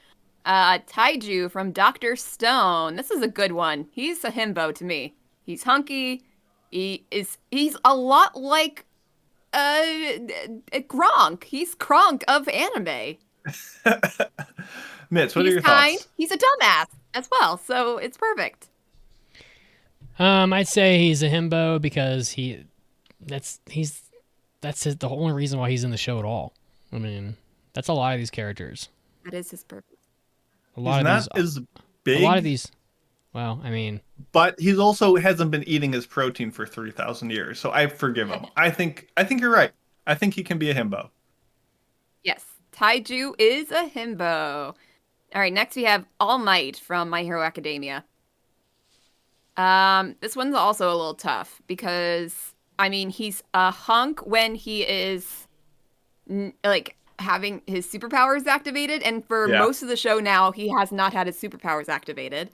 Taiju from Dr. Stone. This is a good one. He's a himbo to me. He's hunky. He's a lot like Kronk. He's Kronk of anime. Mitz, what are your kind. thoughts? He's a dumbass as well, so it's perfect. I'd say he's a himbo because that's the only reason why he's in the show at all. I mean, that's a lot of these characters. That is his purpose. He's not as big. A lot of these. Well, I mean, but he's also hasn't been eating his protein for 3,000 years, so I forgive him. I think you're right. I think he can be a himbo. Yes, Taiju is a himbo. All right, next we have All Might from My Hero Academia. This one's also a little tough because, I mean, he's a hunk when he is, having his superpowers activated, and for most of the show now, he has not had his superpowers activated.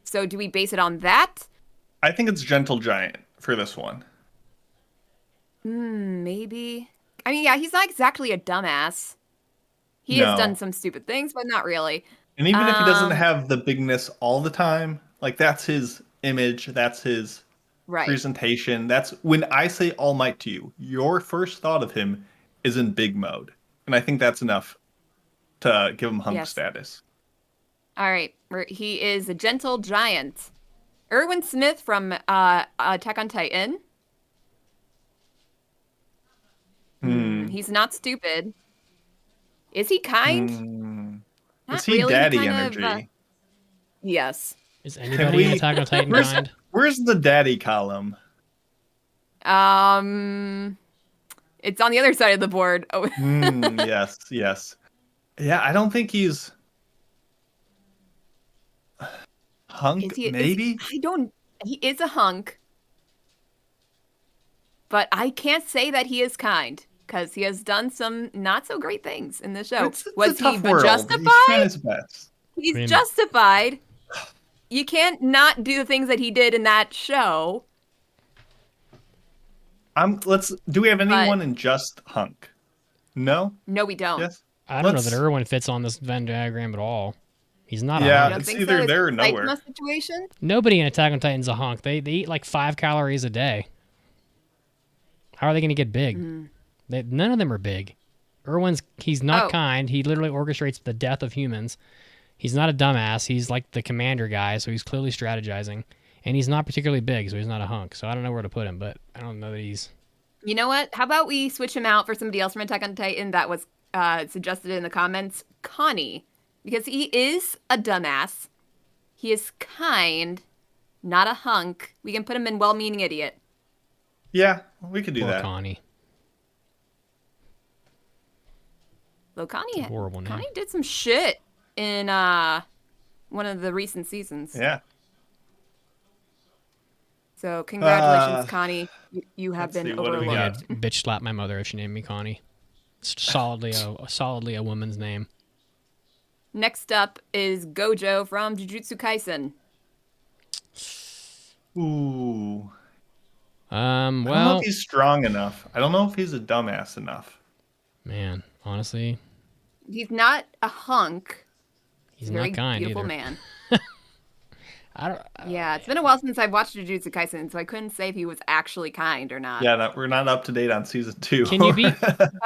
So do we base it on that? I think it's Gentle Giant for this one. Maybe. I mean, yeah, he's not exactly a dumbass. He has done some stupid things, but not really. And even if he doesn't have the bigness all the time, that's his image, that's his presentation. That's when I say All Might to you, your first thought of him is in big mode. And I think that's enough to give him hunk status. All right. He is a gentle giant. Erwin Smith from Attack on Titan. He's not stupid. Is he kind? Is he really, daddy energy? Yes. Is anybody in Attack on Titan kind? Where's the daddy column? It's on the other side of the board. Oh. Yes. Yeah, I don't think he's hunk. Maybe He is a hunk, but I can't say that he is kind because he has done some not so great things in the show. Was he justified? He's trying his best. He's justified. You can't not do the things that he did in that show. Do we have anyone in just hunk? No? No, we don't. Yes. I don't know that Erwin fits on this Venn diagram at all. He's not a hunk. It's either there or nowhere. Situation? Nobody in Attack on Titan's a hunk. They eat like 5 calories a day. How are they going to get big? None of them are big. He's not kind. He literally orchestrates the death of humans. He's not a dumbass. He's like the commander guy, so he's clearly strategizing. And he's not particularly big, so he's not a hunk. So I don't know where to put him, but I don't know that he's... You know what? How about we switch him out for somebody else from Attack on Titan that was suggested in the comments? Connie. Because he is a dumbass. He is kind, not a hunk. We can put him in well-meaning idiot. Yeah, we could do Poor that. Connie. Though Connie, horrible name. Connie did some shit in one of the recent seasons. Yeah. So congratulations, Connie. You have been overlooked. Yeah, bitch slap my mother if she named me Connie. It's solidly a woman's name. Next up is Gojo from Jujutsu Kaisen. Ooh. Well, I don't know if he's strong enough. I don't know if he's a dumbass enough. Man, honestly, he's not a hunk. He's not kind beautiful either. Man. Yeah, it's been a while since I've watched Jujutsu Kaisen, so I couldn't say if he was actually kind or not. Yeah, we're not up to date on season 2. Can you be?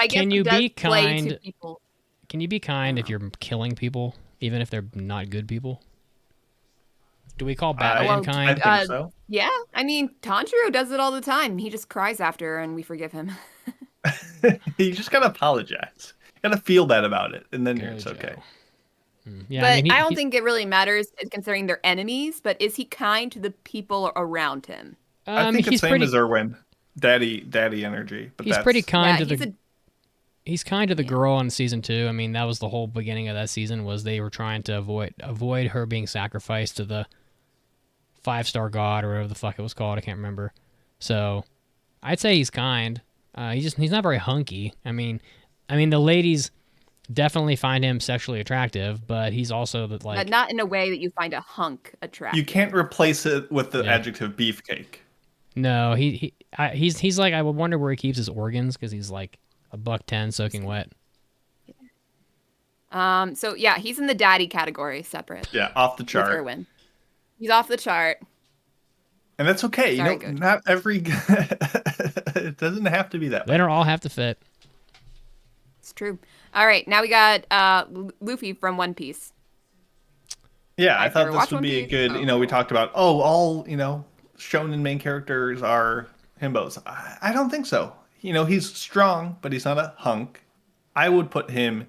Can you be kind? Can you be kind if you're killing people, even if they're not good people? Do we call Batman kind? I think so. Yeah, I mean, Tanjiro does it all the time. He just cries after her, and we forgive him. You just gotta apologize. You gotta feel bad about it, and then it's okay. Yeah, but I mean, I don't think it really matters considering they're enemies. But is he kind to the people around him? I think it's same as Erwin. Daddy energy. But he's pretty kind to the... He's kind to the girl in season 2. I mean, that was the whole beginning of that season, was they were trying to avoid her being sacrificed to the 5-star god or whatever the fuck it was called. I can't remember. So I'd say he's kind. He's not very hunky. I mean the ladies definitely find him sexually attractive, but he's also but not in a way that you find a hunk attractive. You can't replace it with the adjective beefcake. No, he's like, I would wonder where he keeps his organs, because he's like $110 soaking wet. So yeah, he's in the daddy category, separate. Yeah, off the chart. With Erwin. He's off the chart. And that's okay. Not every it doesn't have to be that way. They don't all have to fit. It's true. All right, now we got Luffy from One Piece. Yeah, I thought this would be a good, we talked about, all, shonen main characters are himbos. I don't think so. He's strong, but he's not a hunk. I would put him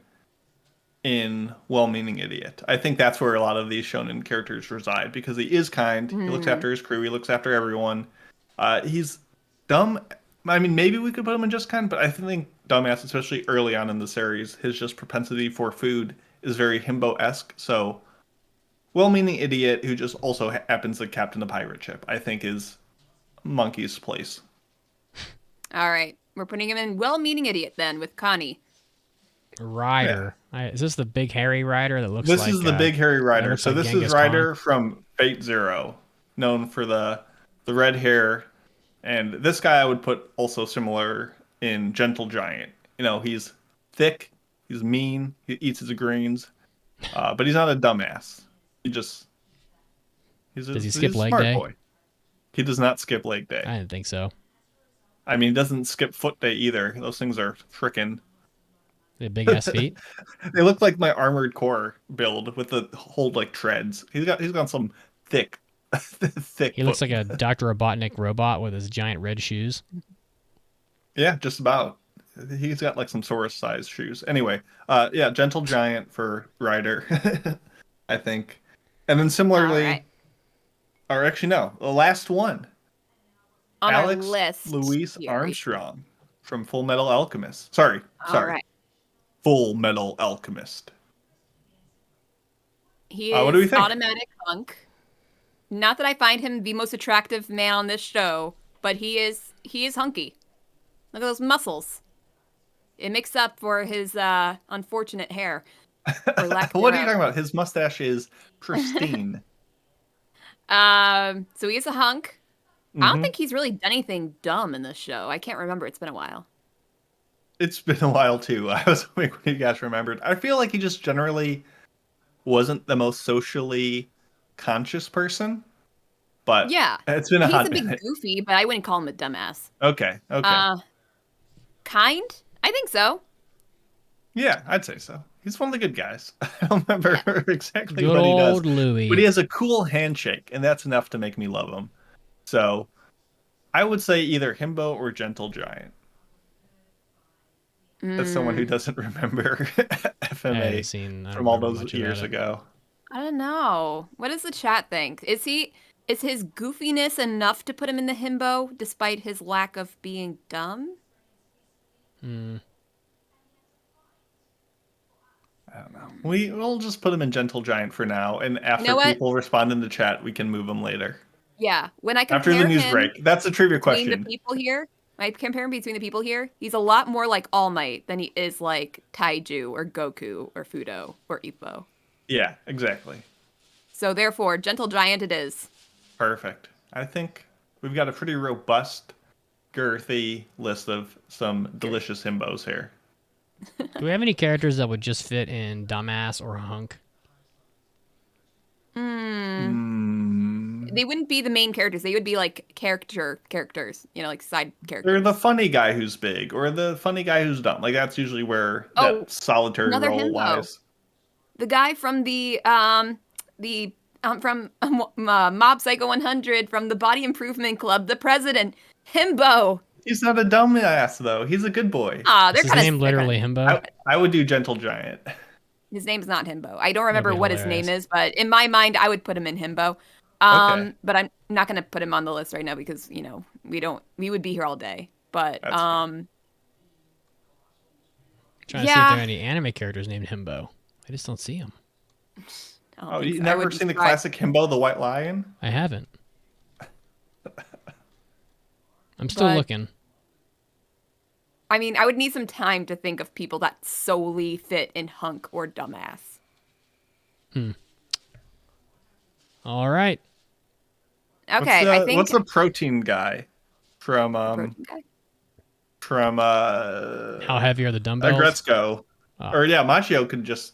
in well-meaning idiot. I think that's where a lot of these shonen characters reside, because he is kind. He looks after his crew. He looks after everyone. He's dumb. I mean, maybe we could put him in just kind, but I think dumbass, especially early on in the series, his just propensity for food is very himbo-esque. So well-meaning idiot who just also happens to captain a pirate ship, I think, is Monkey's place. All right. We're putting him in well-meaning idiot then with Connie. Rider. Yeah. Is this the big hairy rider that looks this like... This is the big hairy rider. So like this Genghis is Rider Khan. from Fate Zero, known for the red hair. And this guy I would put also similar in Gentle Giant. He's thick, he's mean, he eats his greens, but he's not a dumbass. Does he skip leg smart day? Boy. He does not skip leg day. I didn't think so. I mean, he doesn't skip foot day either. Those things are frickin'. They have big ass feet. They look like my Armored Core build with the whole treads. He's got some thick. He looks like a Dr. Robotnik robot with his giant red shoes. Yeah, just about. He's got some Saurus-sized shoes. Anyway, Gentle Giant for Rider, I think. And then similarly, or actually no, the last one. On Alex our list, Louise Armstrong from Full Metal Alchemist. Sorry. Right. Full Metal Alchemist. He is what do we think? Automatic hunk. Not that I find him the most attractive man on this show, but he is hunky. Look at those muscles. It makes up for his unfortunate hair. What are you talking about? His mustache is pristine. So he is a hunk. Mm-hmm. I don't think he's really done anything dumb in this show. I can't remember. It's been a while. It's been a while, too. I was wondering when you guys remembered. I feel like he just generally wasn't the most socially conscious person. But yeah, it's been a hot minute. He's a bit goofy, but I wouldn't call him a dumbass. Okay. Kind? I think so. Yeah, I'd say so. He's one of the good guys. I don't remember exactly good what he does. Old Louis. But he has a cool handshake, and that's enough to make me love him. So I would say either Himbo or Gentle Giant. That's someone who doesn't remember FMA from all those years ago. I don't know. What does the chat think? Is his goofiness enough to put him in the Himbo, despite his lack of being dumb? I don't know. We'll just put him in Gentle Giant for now, and after people respond in the chat, we can move him later. Yeah, when I compare after the news break, that's a trivia question. The people here, I compare him between the people here. He's a lot more like All Might than he is like Taiju or Goku or Fudo or Ippo. Yeah, exactly. So therefore, Gentle Giant it is. Perfect. I think we've got a pretty robust, girthy list of some delicious himbos here. Do we have any characters that would just fit in dumbass or hunk? they wouldn't be the main characters. They would be like characters, like side characters. Or the funny guy who's big, or the funny guy who's dumb. Like that's usually where that solitary role lies. The guy from from Mob Psycho 100, from the Body Improvement Club, the president, Himbo. He's not a dumb ass though. He's a good boy. They're his name literally Himbo. I would do Gentle Giant. His name's not Himbo. I don't remember what his name is, but in my mind, I would put him in Himbo. Okay. But I'm not gonna put him on the list right now because we would be here all day. But trying to see if there are any anime characters named Himbo. I just don't see them. Oh, you never seen the classic Himbo, the White Lion? I haven't. I'm still looking. I mean, I would need some time to think of people that solely fit in hunk or dumbass. All right. Okay, what's the protein guy from How Heavy Are the Dumbbells? Agretzko. Oh. Or Machio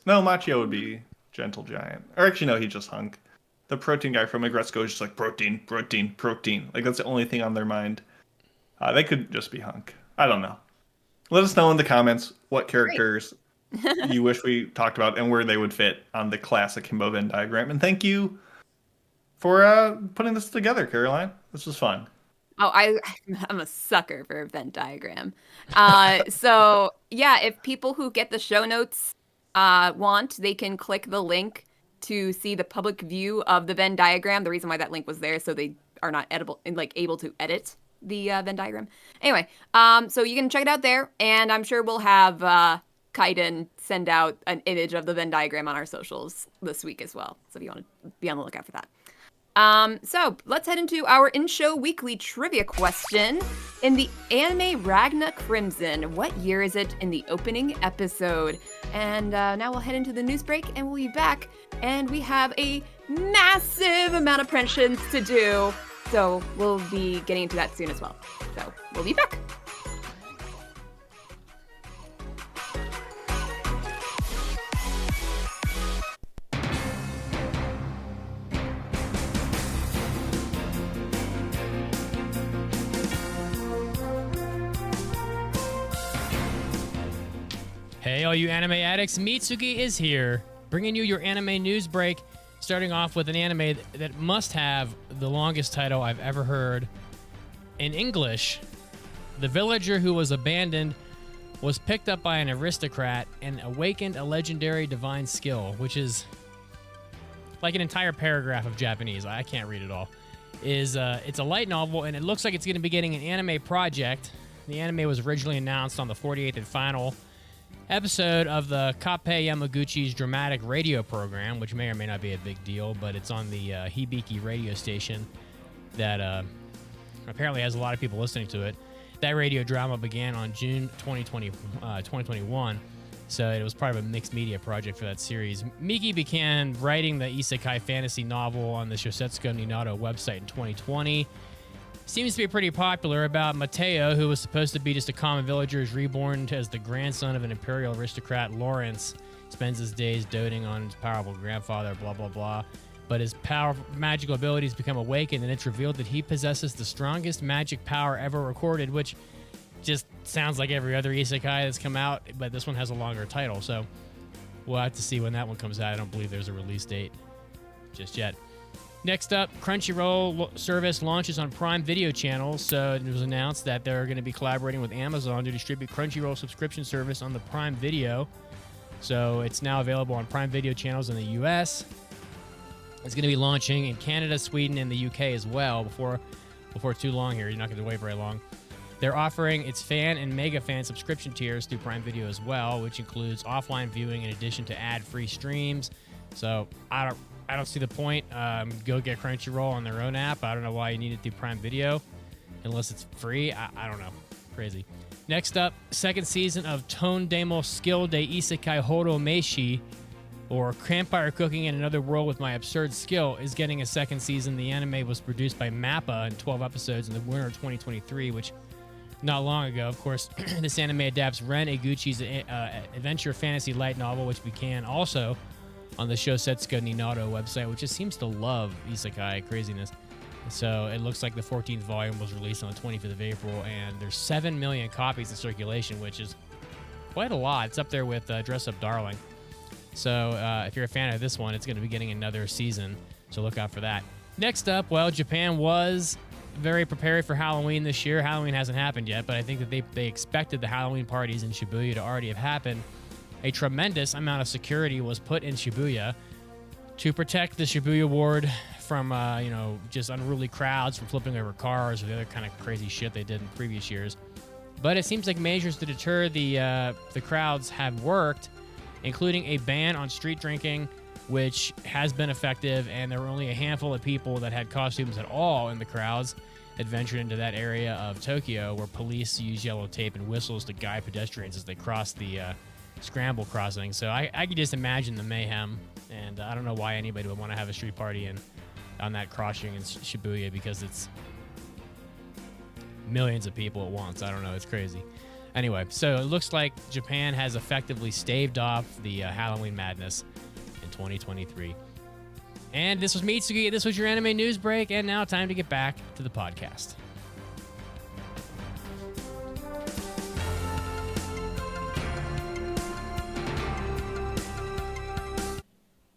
Machio would be Gentle Giant. Or actually no, he just hunk. The protein guy from Agretzko is just like protein. Like that's the only thing on their mind. They could just be hunk. I don't know. Let us know in the comments what characters you wish we talked about and where they would fit on the classic Himbo Venn diagram. And thank you for putting this together, Caroline. This was fun. Oh, I'm a sucker for a Venn diagram. So, if people who get the show notes want, they can click the link to see the public view of the Venn diagram. The reason why that link was there so they are not able to edit the Venn diagram. Anyway, so you can check it out there, and I'm sure we'll have Kaiden send out an image of the Venn diagram on our socials this week as well. So if you want to be on the lookout for that. So let's head into our in-show weekly trivia question. In the anime Ragna Crimson, what year is it in the opening episode? And now we'll head into the news break, and we'll be back. And we have a massive amount of predictions to do. So we'll be getting into that soon as well. So we'll be back. Hey, all you anime addicts, Mitsuki is here, bringing you your anime news break, starting off with an anime that must have the longest title I've ever heard. In English, the villager who was abandoned was picked up by an aristocrat and awakened a legendary divine skill, which is like an entire paragraph of Japanese. I can't read it all. It's a light novel, and it looks like it's going to be getting an anime project. The anime was originally announced on the 48th and final episode of the Kappei Yamaguchi's dramatic radio program, which may or may not be a big deal, but it's on the Hibiki radio station that apparently has a lot of people listening to it. That radio drama began on June 2021, so it was part of a mixed media project for that series. Migi began writing the isekai fantasy novel on the Shosetsuko Minato website in 2020. Seems to be pretty popular, about Mateo, who was supposed to be just a common villager, is reborn as the grandson of an imperial aristocrat. Lawrence spends his days doting on his powerful grandfather, blah, blah, blah. But his magical abilities become awakened, and it's revealed that he possesses the strongest magic power ever recorded, which just sounds like every other isekai that's come out, but this one has a longer title, so we'll have to see when that one comes out. I don't believe there's a release date just yet. Next up, Crunchyroll service launches on Prime Video channels. So it was announced that they're going to be collaborating with Amazon to distribute Crunchyroll subscription service on the Prime Video. So it's now available on Prime Video channels in the US. It's going to be launching in Canada, Sweden, and the UK as well before too long here. You're not going to wait very long. They're offering its fan and mega fan subscription tiers through Prime Video as well, which includes offline viewing in addition to ad-free streams. So I don't see the point. Go get Crunchyroll on their own app. I don't know why you need it through Prime Video, unless it's free. I don't know. Crazy. Next up, second season of Tone Demo Skill De Isekai Horo Meishi, or Campfire Cooking in Another World with My Absurd Skill, is getting a second season. The anime was produced by MAPPA in 12 episodes in the winter of 2023, which not long ago. Of course, this anime adapts Ren Eguchi's adventure fantasy light novel, which began also on the Shosetsuko Minato website, which just seems to love isekai craziness. So it looks like the 14th volume was released on the 25th of April, and there's 7 million copies in circulation, which is quite a lot. It's up there with Dress Up Darling. So if you're a fan of this one, it's going to be getting another season, so look out for that. Next up, well, Japan was very prepared for Halloween this year. Halloween hasn't happened yet, but I think that they expected the Halloween parties in Shibuya to already have happened. A tremendous amount of security was put in Shibuya to protect the Shibuya ward from, just unruly crowds, from flipping over cars or the other kind of crazy shit they did in previous years. But it seems like measures to deter the crowds have worked, including a ban on street drinking, which has been effective, and there were only a handful of people that had costumes at all in the crowds that ventured into that area of Tokyo where police use yellow tape and whistles to guide pedestrians as they cross the scramble crossing. So I could just imagine the mayhem, and I don't know why anybody would want to have a street party on that crossing in Shibuya, because it's millions of people at once. I don't know. It's crazy. Anyway, so it looks like Japan has effectively staved off the Halloween madness in 2023. And this was Mitsuki. This was your anime news break. And now time to get back to the podcast.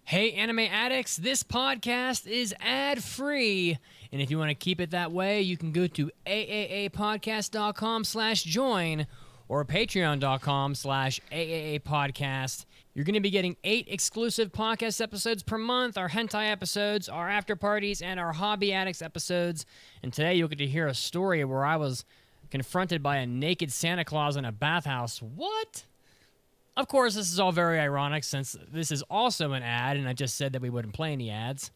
Hey, Anime Addicts, this podcast is ad-free, and if you want to keep it that way, you can go to aapodcast.com/join or patreon.com/AAApodcast. You're going to be getting 8 exclusive podcast episodes per month, our hentai episodes, our after parties, and our Hobby Addicts episodes. And today you'll get to hear a story where I was confronted by a naked Santa Claus in a bathhouse. What? Of course, this is all very ironic since this is also an ad, and I just said that we wouldn't play any ads.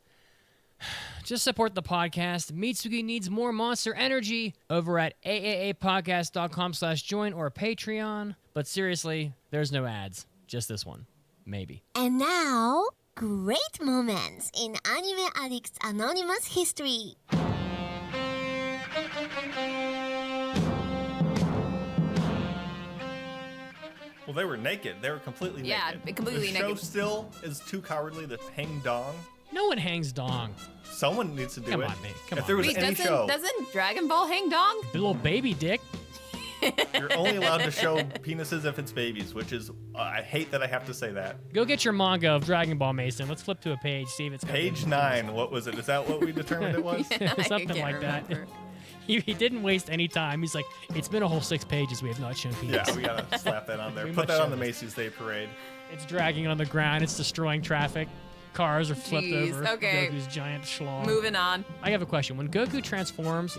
Just support the podcast. Mitsuki needs more monster energy over at aapodcast.com/join or Patreon. But seriously, there's no ads. Just this one. Maybe. And now, great moments in Anime Addicts Anonymous history. Well, they were naked. They were completely naked. Yeah, completely naked. The show still is too cowardly to hang dong. No one hangs dong. Someone needs to do it. Come on, mate. Come on. If there was Wait, any show, doesn't Dragon Ball hang dong? The little baby dick. you're only allowed to show penises if it's babies, which is, I hate that I have to say that. Go get your manga of Dragon Ball, Mason. Let's flip to a page, see if it's got Page 9, what was it? Is that what we determined it was? Something like that. He didn't waste any time. He's like, it's been a whole 6 pages. We have not shown penis. Yeah, we gotta slap that on there. We Put must that on show the this. Macy's Day Parade. It's dragging on the ground. It's destroying traffic. Cars are flipped Jeez, over. okay. Goku's giant schlong. Moving on. I have a question. When Goku transforms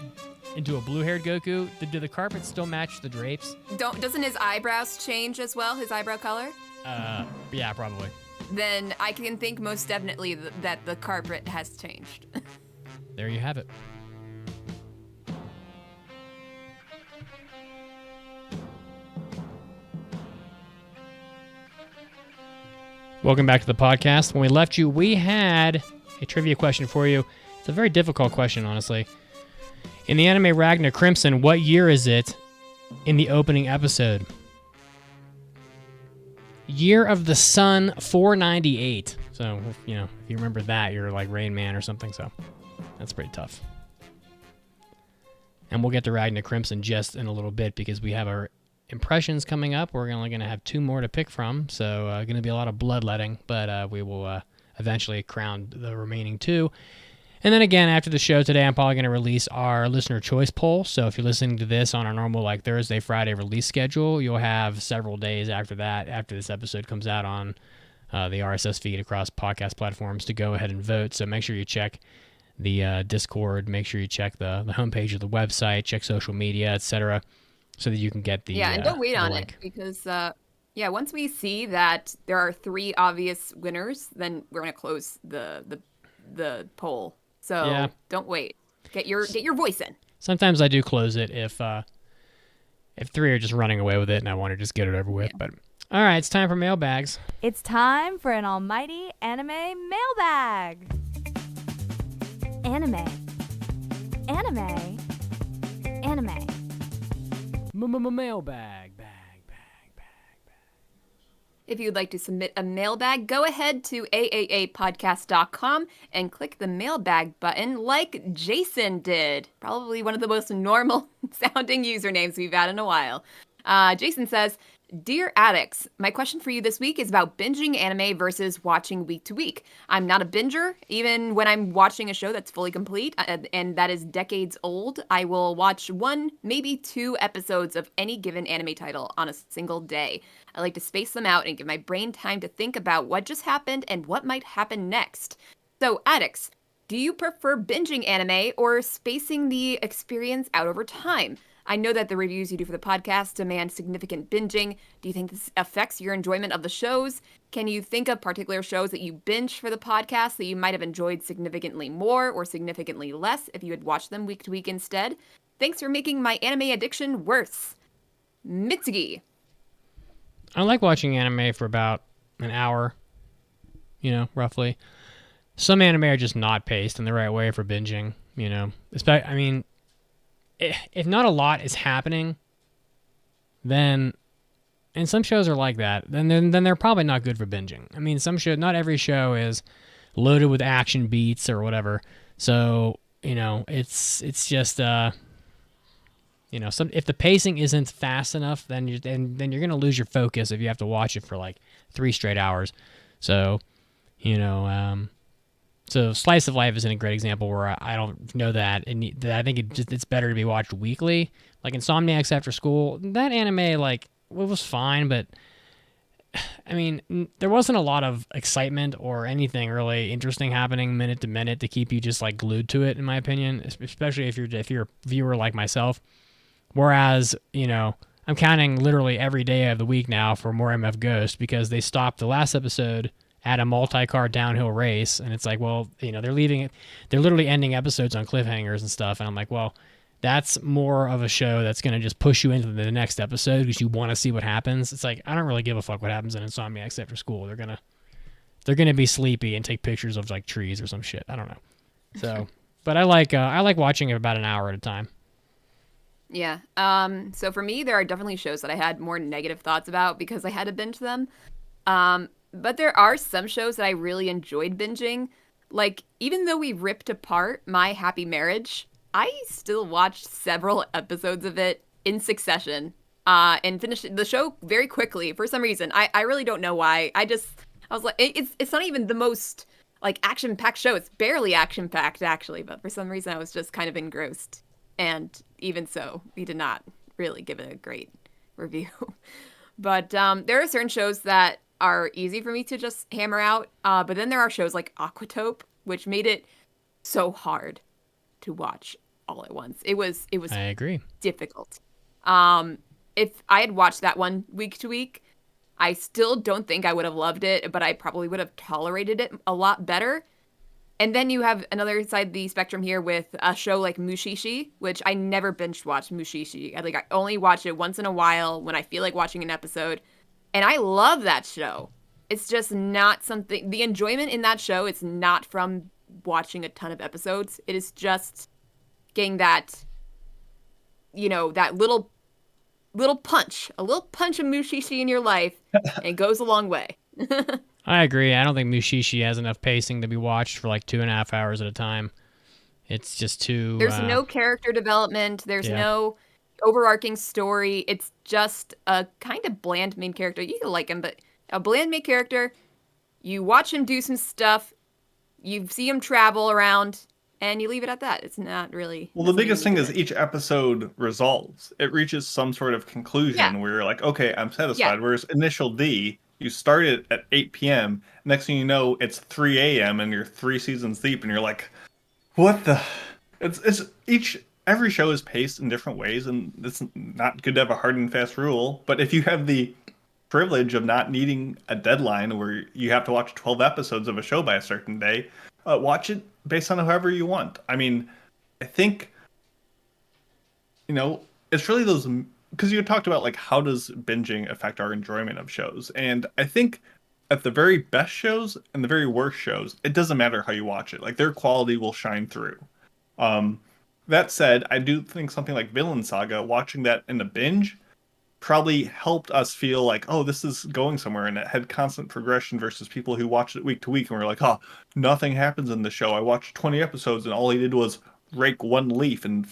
into a blue-haired Goku, do the carpets still match the drapes? Doesn't his eyebrows change as well? His eyebrow color? Yeah, probably. Then I can think most definitely that the carpet has changed. There you have it. Welcome back to the podcast. When we left you, we had a trivia question for you. It's a very difficult question, honestly. In the anime Ragna Crimson, what year is it in the opening episode? Year of the Sun 498. So, if you remember that, you're like Rain Man or something, so that's pretty tough. And we'll get to Ragna Crimson just in a little bit because we have our impressions coming up. We're only going to have 2 more to pick from, so going to be a lot of bloodletting, but we will eventually crown the remaining 2. And then again, after the show today, I'm probably going to release our listener choice poll. So if you're listening to this on our normal Thursday, Friday release schedule, you'll have several days after that, after this episode comes out on the RSS feed across podcast platforms, to go ahead and vote. So make sure you check the Discord, make sure you check the homepage of the website, check social media, etc., so that you can get the and don't wait on link. it because once we see that there are 3 obvious winners, then we're gonna close the poll. So don't wait. Get your voice in. Sometimes I do close it if 3 are just running away with it and I want to just get it over with. But all right, it's time for mailbags. It's time for an almighty anime mailbag. Anime. Mailbag. If you'd like to submit a mailbag, go ahead to AAApodcast.com and click the mailbag button like Jason did. Probably one of the most normal sounding usernames we've had in a while. Jason says, Dear Addicts, my question for you this week is about binging anime versus watching week to week. I'm not a binger. Even when I'm watching a show that's fully complete and that is decades old, I will watch 1, maybe 2 episodes of any given anime title on a single day. I like to space them out and give my brain time to think about what just happened and what might happen next. So, Addicts, do you prefer binging anime or spacing the experience out over time? I know that the reviews you do for the podcast demand significant binging. Do you think this affects your enjoyment of the shows? Can you think of particular shows that you binge for the podcast that you might have enjoyed significantly more or significantly less if you had watched them week to week instead? Thanks for making my anime addiction worse. Mitsugi. I like watching anime for about an hour, roughly. Some anime are just not paced in the right way for binging, if not a lot is happening, then, and some shows are like that, then they're probably not good for binging. I mean, not every show is loaded with action beats or whatever. So, it's just, if the pacing isn't fast enough, then you're going to lose your focus if you have to watch it for like 3 straight hours. So, So Slice of Life isn't a great example where I don't know that, and I think it's better to be watched weekly. Like Insomniacs After School, that anime, it was fine, but I mean, there wasn't a lot of excitement or anything really interesting happening minute to minute to keep you just glued to it, in my opinion, especially if you're a viewer like myself. Whereas, I'm counting literally every day of the week now for more MF Ghost because they stopped the last episode at a multi-car downhill race, and it's they're literally ending episodes on cliffhangers and stuff, and I'm like, well, that's more of a show that's going to just push you into the next episode because you want to see what happens. It's I don't really give a fuck what happens in Insomniacs After School. They're gonna be sleepy and take pictures of trees or some shit. I don't know. So, but I like watching it about an hour at a time. Yeah. So for me, there are definitely shows that I had more negative thoughts about because I had to binge them. But there are some shows that I really enjoyed binging. Even though we ripped apart My Happy Marriage, I still watched several episodes of it in succession and finished the show very quickly for some reason. I really don't know why. I was like, it's not even the most action-packed show. It's barely action-packed actually, but for some reason I was just kind of engrossed. And even so, we did not really give it a great review. But there are certain shows that are easy for me to just hammer out. But then there are shows like Aquatope, which made it so hard to watch all at once. It was I agree. Difficult. If I had watched that one week to week, I still don't think I would have loved it, but I probably would have tolerated it a lot better. And then you have another side of the spectrum here with a show like Mushishi, which I never binge watched Mushishi. I only watch it once in a while when I feel like watching an episode. And I love that show. It's just not something, the enjoyment in that show, it's not from watching a ton of episodes. It is just getting that, that little punch, a little punch of Mushishi in your life, and it goes a long way. I agree. I don't think Mushishi has enough pacing to be watched for 2.5 hours at a time. It's just too... There's no character development. There's no overarching story. It's just a kind of bland main character. You can like him, but a bland main character. You watch him do some stuff. You see him travel around, and you leave it at that. It's not really... Well, the biggest thing is each episode resolves. It reaches some sort of conclusion where you're like, okay, I'm satisfied. Whereas Initial D, you start it at 8 p.m. Next thing you know, it's 3 a.m. and you're 3 seasons deep, and you're like, what the... Every show is paced in different ways, and it's not good to have a hard and fast rule. But if you have the privilege of not needing a deadline where you have to watch 12 episodes of a show by a certain day, watch it based on however you want. I mean, I think, it's really those... Because you talked about, how does binging affect our enjoyment of shows? And I think at the very best shows and the very worst shows, it doesn't matter how you watch it. Their quality will shine through. That said, I do think something like Villain Saga, watching that in a binge, probably helped us feel like, oh, this is going somewhere, and it had constant progression versus people who watched it week to week and were like, oh, nothing happens in the show. I watched 20 episodes and all he did was rake one leaf and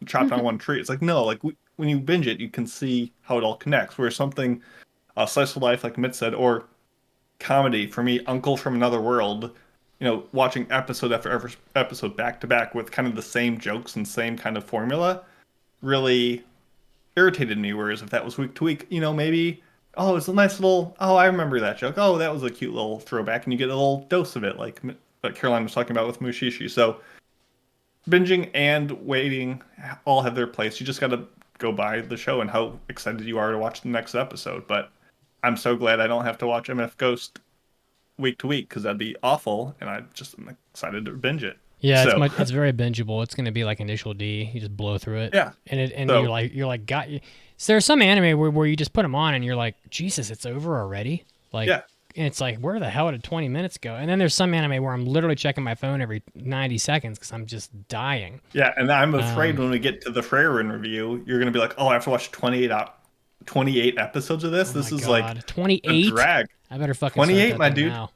chop down one tree. It's like, no, like when you binge it, you can see how it all connects. Where something, slice of life, like Mitt said, or comedy, for me, Uncle from Another World, watching episode after episode back to back with kind of the same jokes and same kind of formula really irritated me. Whereas if that was week to week, maybe, oh, it's a nice little, oh, I remember that joke. Oh, that was a cute little throwback, and you get a little dose of it, like Caroline was talking about with Mushishi. So binging and waiting all have their place. You just got to go by the show and how excited you are to watch the next episode. But I'm so glad I don't have to watch MF Ghost week to week, because that'd be awful, and I'm excited to binge it. Yeah, so, it's very bingeable. It's going to be like Initial D. You just blow through it. Yeah. And so, you're like, got you. So there's some anime where you just put them on and you're like, Jesus, it's over already. Like, yeah. And it's like, where the hell did 20 minutes go? And then there's some anime where I'm literally checking my phone every 90 seconds because I'm just dying. Yeah, and I'm afraid when we get to the Freyrin review, you're going to be like, oh, I have to watch 28 episodes of this? This is God. Like 28? A drag. I better fucking 28, my dude. Now.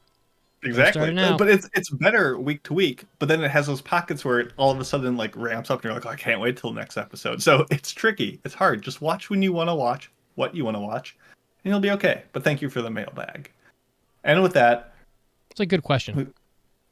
Exactly. But it's better week to week, but then it has those pockets where it all of a sudden like ramps up and you're like, oh, I can't wait till the next episode. So it's tricky. It's hard. Just watch when you want to watch, what you want to watch, and you'll be okay. But thank you for the mailbag. And with that, it's a good question.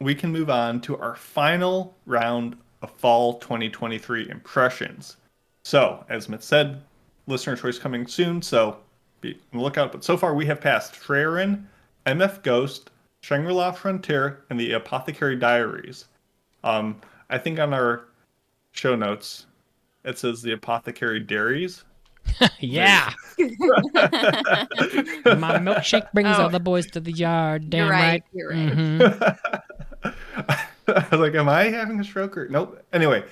We can move on to our final round of fall 2023 impressions. So, as Mitt said, listener choice coming soon, so be on the lookout. But so far we have passed Freyrin, MF Ghost, Shangri-La Frontier, and the Apothecary Diaries. I think on our show notes, it says the Apothecary Diaries. Yeah. My milkshake brings all the boys to the yard. Damn right. You're right. Mm-hmm. I was like, am I having a stroke? Or nope. Anyway,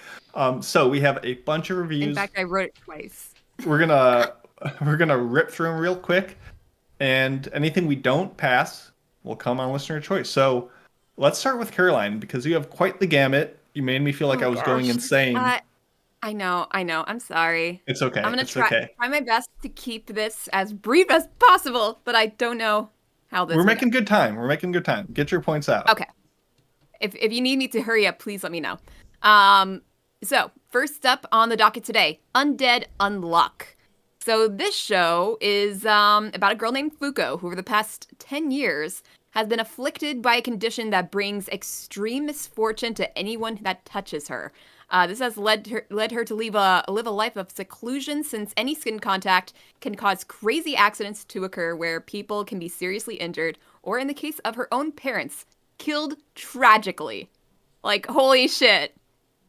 so we have a bunch of reviews. In fact, I wrote it twice. We're gonna rip through them real quick, and anything we don't pass will come on listener choice. So let's start with Caroline, because you have quite the gamut. You made me feel like I was going insane. I know. I'm sorry. It's okay. I'm gonna try my best to keep this as brief as possible, but I don't know how this. We're making good time. Get your points out. Okay. If you need me to hurry up, please let me know. So first up on the docket today, Undead Unluck. So this show is about a girl named Fuko who over the past 10 years has been afflicted by a condition that brings extreme misfortune to anyone that touches her. This has led her to live a life of seclusion, since any skin contact can cause crazy accidents to occur where people can be seriously injured, or in the case of her own parents, killed tragically. Like, holy shit.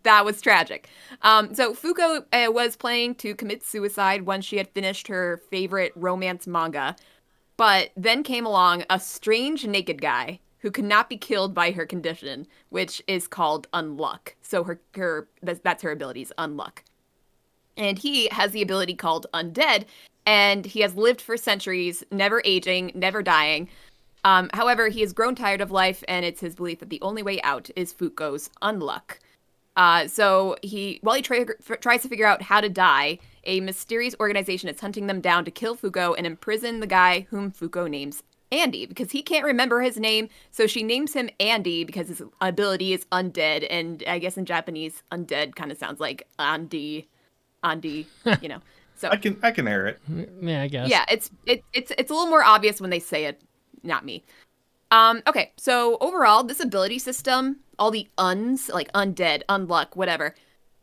That was tragic. So Fuko was planning to commit suicide once she had finished her favorite romance manga, but then came along a strange naked guy who could not be killed by her condition, which is called Unluck. So that's her abilities, Unluck. And he has the ability called Undead, and he has lived for centuries, never aging, never dying. However, he has grown tired of life, and it's his belief that the only way out is Fuko's Unluck. So while he tries to figure out how to die, a mysterious organization is hunting them down to kill Fuko and imprison the guy whom Fuko names Andy, because he can't remember his name, so she names him Andy because his ability is undead, and I guess in Japanese, undead kind of sounds like Andy, So I can hear it. Yeah, I guess. Yeah, it's a little more obvious when they say it, not me. Okay, so overall, this ability system, all the uns, like undead, unluck, whatever,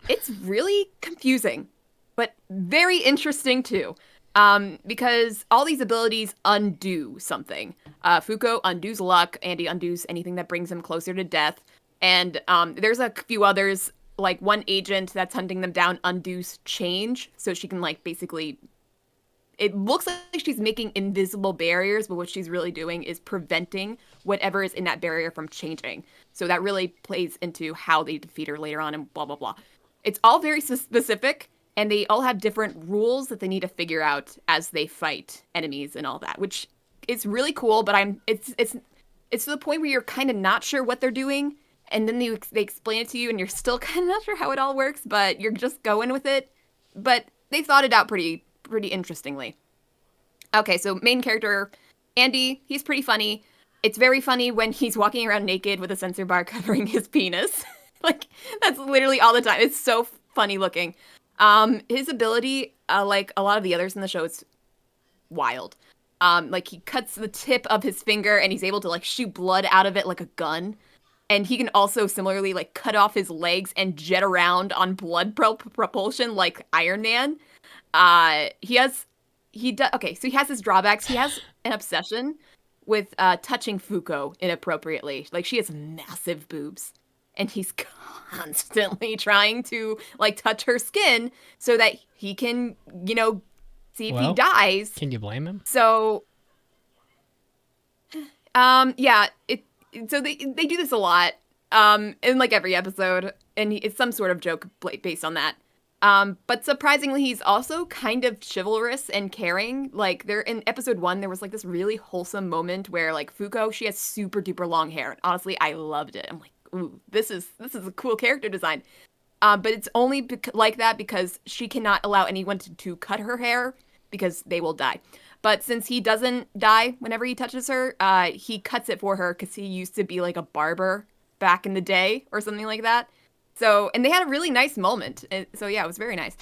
it's really confusing, but very interesting too. Because all these abilities undo something. Fuko undoes luck, Andy undoes anything that brings him closer to death, and there's a few others, like one agent that's hunting them down undoes change, so she can basically... It looks like she's making invisible barriers, but what she's really doing is preventing whatever is in that barrier from changing. So that really plays into how they defeat her later on and blah, blah, blah. It's all very specific, and they all have different rules that they need to figure out as they fight enemies and all that, which is really cool, but it's to the point where you're kind of not sure what they're doing, and then they explain it to you, and you're still kind of not sure how it all works, but you're just going with it. But they thought it out pretty interestingly. Okay, so main character, Andy, he's pretty funny. It's very funny when he's walking around naked with a sensor bar covering his penis. Like, that's literally all the time. It's so funny looking. His ability, like a lot of the others in the show, is wild. Like, he cuts the tip of his finger and he's able to, like, shoot blood out of it like a gun. And he can also similarly, like, cut off his legs and jet around on blood propulsion like Iron Man. He has his drawbacks. He has an obsession with touching Fuko inappropriately. Like, she has massive boobs, and he's constantly trying to, like, touch her skin so that he can, see if he dies. Can you blame him? So, yeah, so they do this a lot, in, like, every episode, and it's some sort of joke based on that. But surprisingly, he's also kind of chivalrous and caring. Like, there in episode 1, there was, like, this really wholesome moment where, like, Fuko, she has super duper long hair. And honestly, I loved it. I'm like, ooh, this is a cool character design. But it's only like that because she cannot allow anyone to cut her hair because they will die. But since he doesn't die whenever he touches her, he cuts it for her because he used to be, like, a barber back in the day or something like that. So, and they had a really nice moment. So yeah, it was very nice.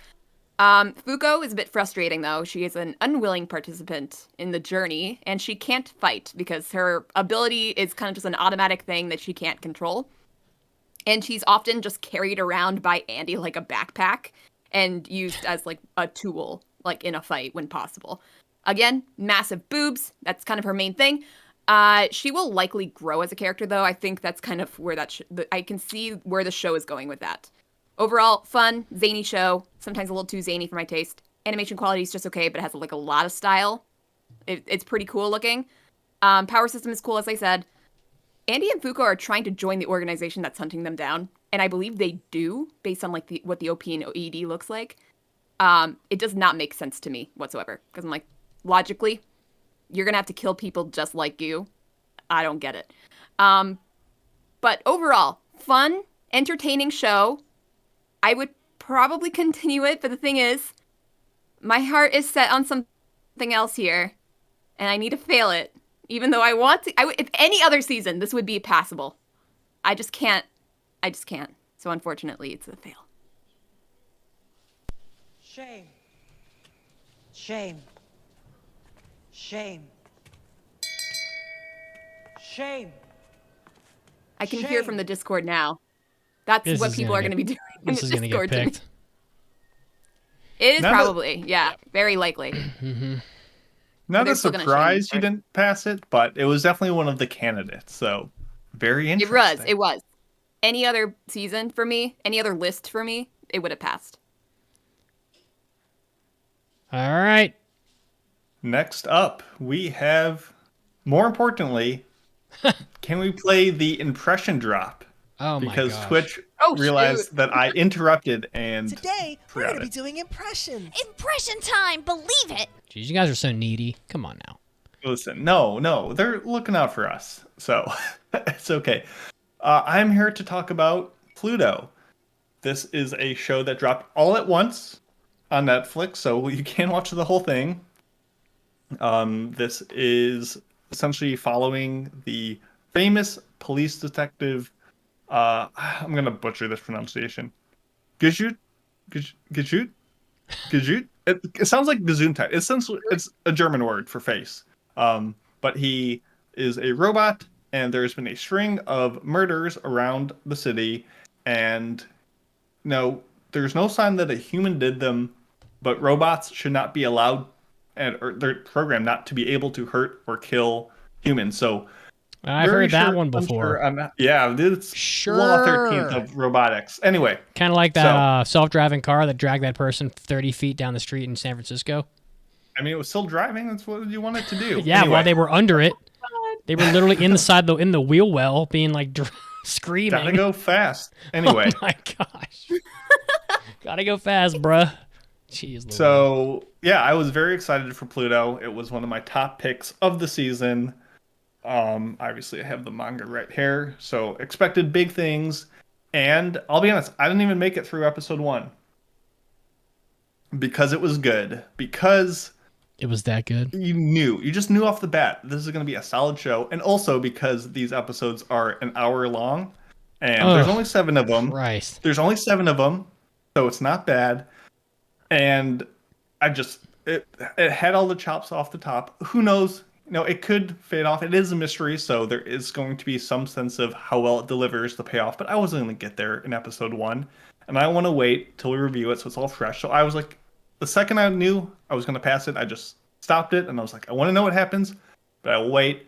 Fuko is a bit frustrating though. She is an unwilling participant in the journey and she can't fight because her ability is kind of just an automatic thing that she can't control. And she's often just carried around by Andy like a backpack and used as like a tool, like in a fight when possible. Again, massive boobs. That's kind of her main thing. She will likely grow as a character, though. I think that's kind of where I can see where the show is going with that. Overall, fun, zany show. Sometimes a little too zany for my taste. Animation quality is just okay, but it has like a lot of style. It's pretty cool looking. Power system is cool, as I said. Andy and Fuko are trying to join the organization that's hunting them down, and I believe they do, based on like what the OP and OED looks like. It does not make sense to me whatsoever, because I'm like, logically, you're going to have to kill people just like you. I don't get it. But overall, fun, entertaining show. I would probably continue it, but the thing is, my heart is set on something else here, and I need to fail it. Even though I want to, if any other season, this would be passable. I just can't. So unfortunately, it's a fail. Shame. Shame. Shame. Shame. I can hear from the Discord now. That's what people are going to be doing in the Discord. Get picked. It is probably, very likely. Mm-hmm. Not a surprise you didn't pass it, but it was definitely one of the candidates. So very interesting. It was. Any other season for me, any other list for me, it would have passed. All right. Next up, we have, more importantly, can we play the impression drop? Oh my gosh. Because Twitch realized that I interrupted and today we're going to be doing impressions. Impression time, believe it. Jeez, you guys are so needy. Come on now. Listen, no, they're looking out for us, so it's okay. I'm here to talk about Pluto. This is a show that dropped all at once on Netflix, so you can watch the whole thing. This is essentially following the famous police detective. I'm gonna butcher this pronunciation. Gajut. It sounds like Gesundheit. Essentially, it's a German word for face. But he is a robot, and there's been a string of murders around the city, and no, there's no sign that a human did them, but robots should not be allowed, or they're programmed not to be able to hurt or kill humans. So I've heard that one before. It's Law 13th of robotics. Anyway. Kind of like that self-driving car that dragged that person 30 feet down the street in San Francisco. I mean, it was still driving. That's what you want it to do. Yeah, while they were under it. They were literally in the wheel well being like screaming. Gotta go fast. Anyway. Oh my gosh. Gotta go fast, bruh. Jeez, Lord. So, yeah, I was very excited for Pluto. It was one of my top picks of the season. Obviously, I have the manga right here, so expected big things. And I'll be honest, I didn't even make it through episode 1 because it was good. Because It was that good. You just knew off the bat this is going to be a solid show, and also because these episodes are an hour long, and there's only 7 of them. Christ. There's only 7 of them, so it's not bad. And it had all the chops off the top. Who knows? It could fade off. It is a mystery, so there is going to be some sense of how well it delivers the payoff. But I wasn't going to get there in episode 1, and I want to wait till we review it so it's all fresh. So I was like, the second I knew I was going to pass it, I just stopped it, and I was like, I want to know what happens, but I'll wait.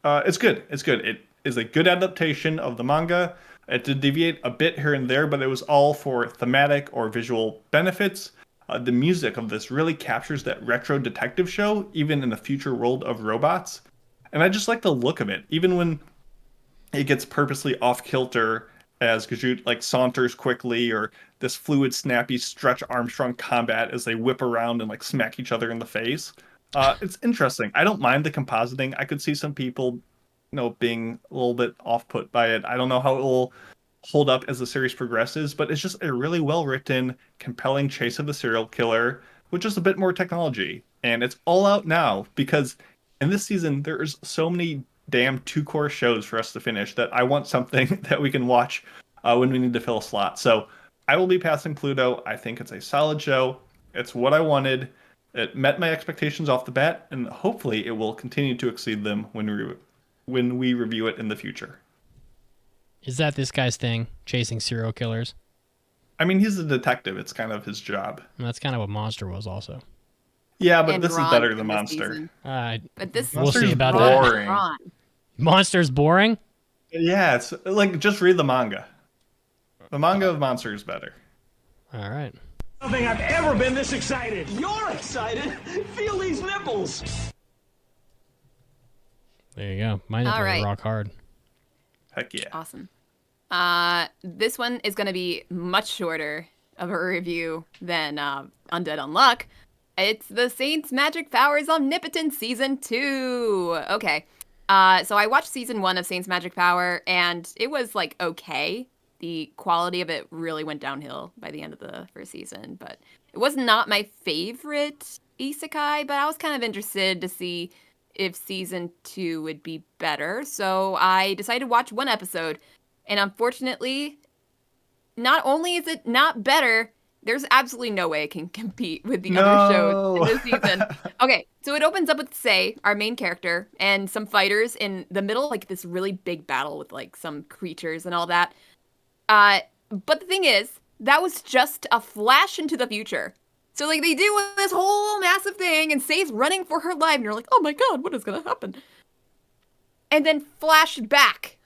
It's good. It's good. It is a good adaptation of the manga. It did deviate a bit here and there, but it was all for thematic or visual benefits. The music of this really captures that retro detective show, even in the future world of robots. And I just like the look of it, even when it gets purposely off kilter as Gajut saunters quickly, or this fluid, snappy Stretch Armstrong combat as they whip around and smack each other in the face. It's interesting. I don't mind the compositing. I could see some people, being a little bit off-put by it. I don't know how it will hold up as the series progresses, but it's just a really well-written, compelling chase of the serial killer with just a bit more technology. And it's all out now because in this season, there's so many damn 2-core shows for us to finish that I want something that we can watch when we need to fill a slot. So I will be passing Pluto. I think it's a solid show. It's what I wanted. It met my expectations off the bat, and hopefully it will continue to exceed them when we review it in the future. Is that this guy's thing, chasing serial killers? I mean, he's a detective. It's kind of his job. And that's kind of what Monster was also. Yeah, but And this is Ron better in than this Monster. season. But this we'll see about boring. Ron. that. Monster's boring? Yeah, it's just read the manga. The manga of Monster is better. All right. I don't think I've ever been this excited. You're excited? Feel these nipples. There you go. Mine All right. rock hard. Heck yeah. Awesome. This one is going to be much shorter of a review than Undead Unluck. It's the Saints Magic Powers Omnipotent Season 2. Okay. So I watched Season 1 of Saints Magic Power, and it was, okay. The quality of it really went downhill by the end of the first season, but it was not my favorite isekai, but I was kind of interested to see if Season 2 would be better, so I decided to watch one episode, and unfortunately, not only is it not better, there's absolutely no way it can compete with the other shows in this season. Okay, so it opens up with Sei, our main character, and some fighters in the middle, this really big battle with, some creatures and all that. But the thing is, that was just a flash into the future. So, they do this whole massive thing, and Sei's running for her life, and you're like, oh my god, what is gonna happen? And then flash back.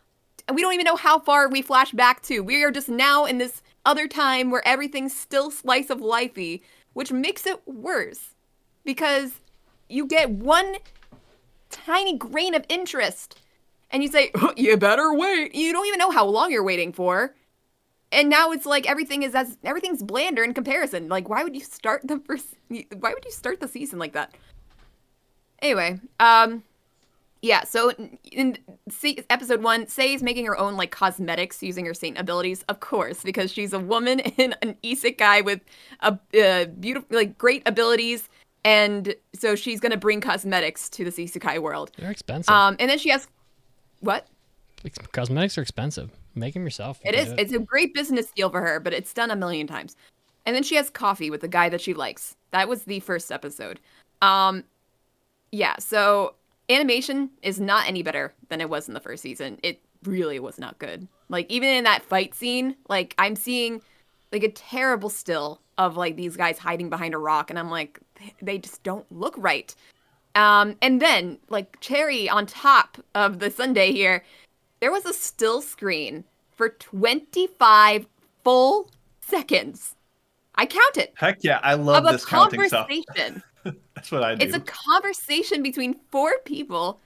And we don't even know how far we flash back to. We are just now in this other time where everything's still slice of lifey, which makes it worse. Because you get one tiny grain of interest, and you say, oh, you better wait. You don't even know how long you're waiting for. And now it's everything's blander in comparison. Why would you start the season like that? Anyway, yeah, so in episode 1, Sei's making her own cosmetics using her saint abilities, of course, because she's a woman in an isekai with a beautiful great abilities, and so she's gonna bring cosmetics to this isekai world. They're expensive. And then she has what? Cosmetics are expensive. Make them yourself. It is. It's a great business deal for her, but it's done a million times. And then she has coffee with the guy that she likes. That was the first episode. Yeah, so animation is not any better than it was in the first season. It really was not good. Even in that fight scene, I'm seeing a terrible still of these guys hiding behind a rock, and I'm like, they just don't look right. And then cherry on top of the sundae here, there was a still screen for 25 full seconds. I counted. Heck yeah, I love this counting stuff. That's what I do. It's a conversation between 4 people,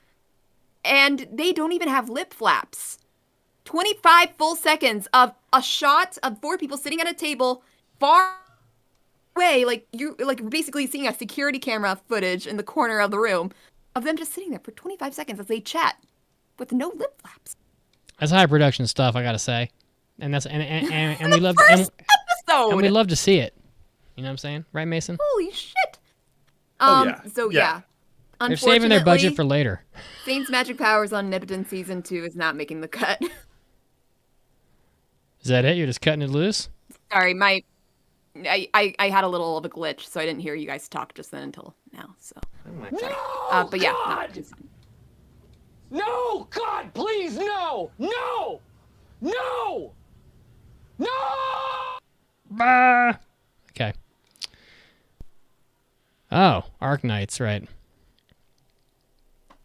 and they don't even have lip flaps. 25 full seconds of a shot of 4 people sitting at a table far away, you're basically seeing a security camera footage in the corner of the room of them just sitting there for 25 seconds as they chat with no lip flaps. That's high production stuff, I gotta say, and that's and we love episode. and we love to see it. You know what I'm saying, right, Mason? Holy shit! So yeah. They're saving their budget for later. Saint's Magic Powers Omnipotent Season 2 is not making the cut. Is that it? You're just cutting it loose? Sorry, I had a little of a glitch, so I didn't hear you guys talk just then until now. So, No, but yeah, God! No, God, please, no, no, no, no. Bah! Okay. Oh, Arknights, right?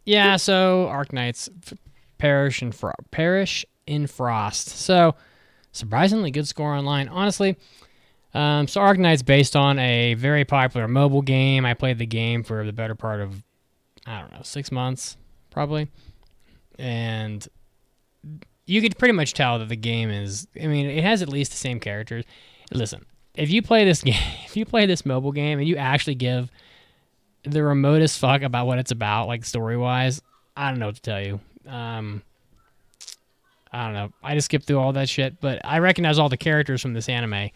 Yeah, so Arknights perish in frost. So surprisingly good score online, honestly. So Arknights based on a very popular mobile game. I played the game for the better part of, I don't know, 6 months probably, and you could pretty much tell that the game is. I mean, it has at least the same characters. Listen, if you play this game, if you play this mobile game, and you actually give the remotest fuck about what it's about, like story-wise, I don't know what to tell you. I don't know. I just skipped through all that shit, but I recognize all the characters from this anime.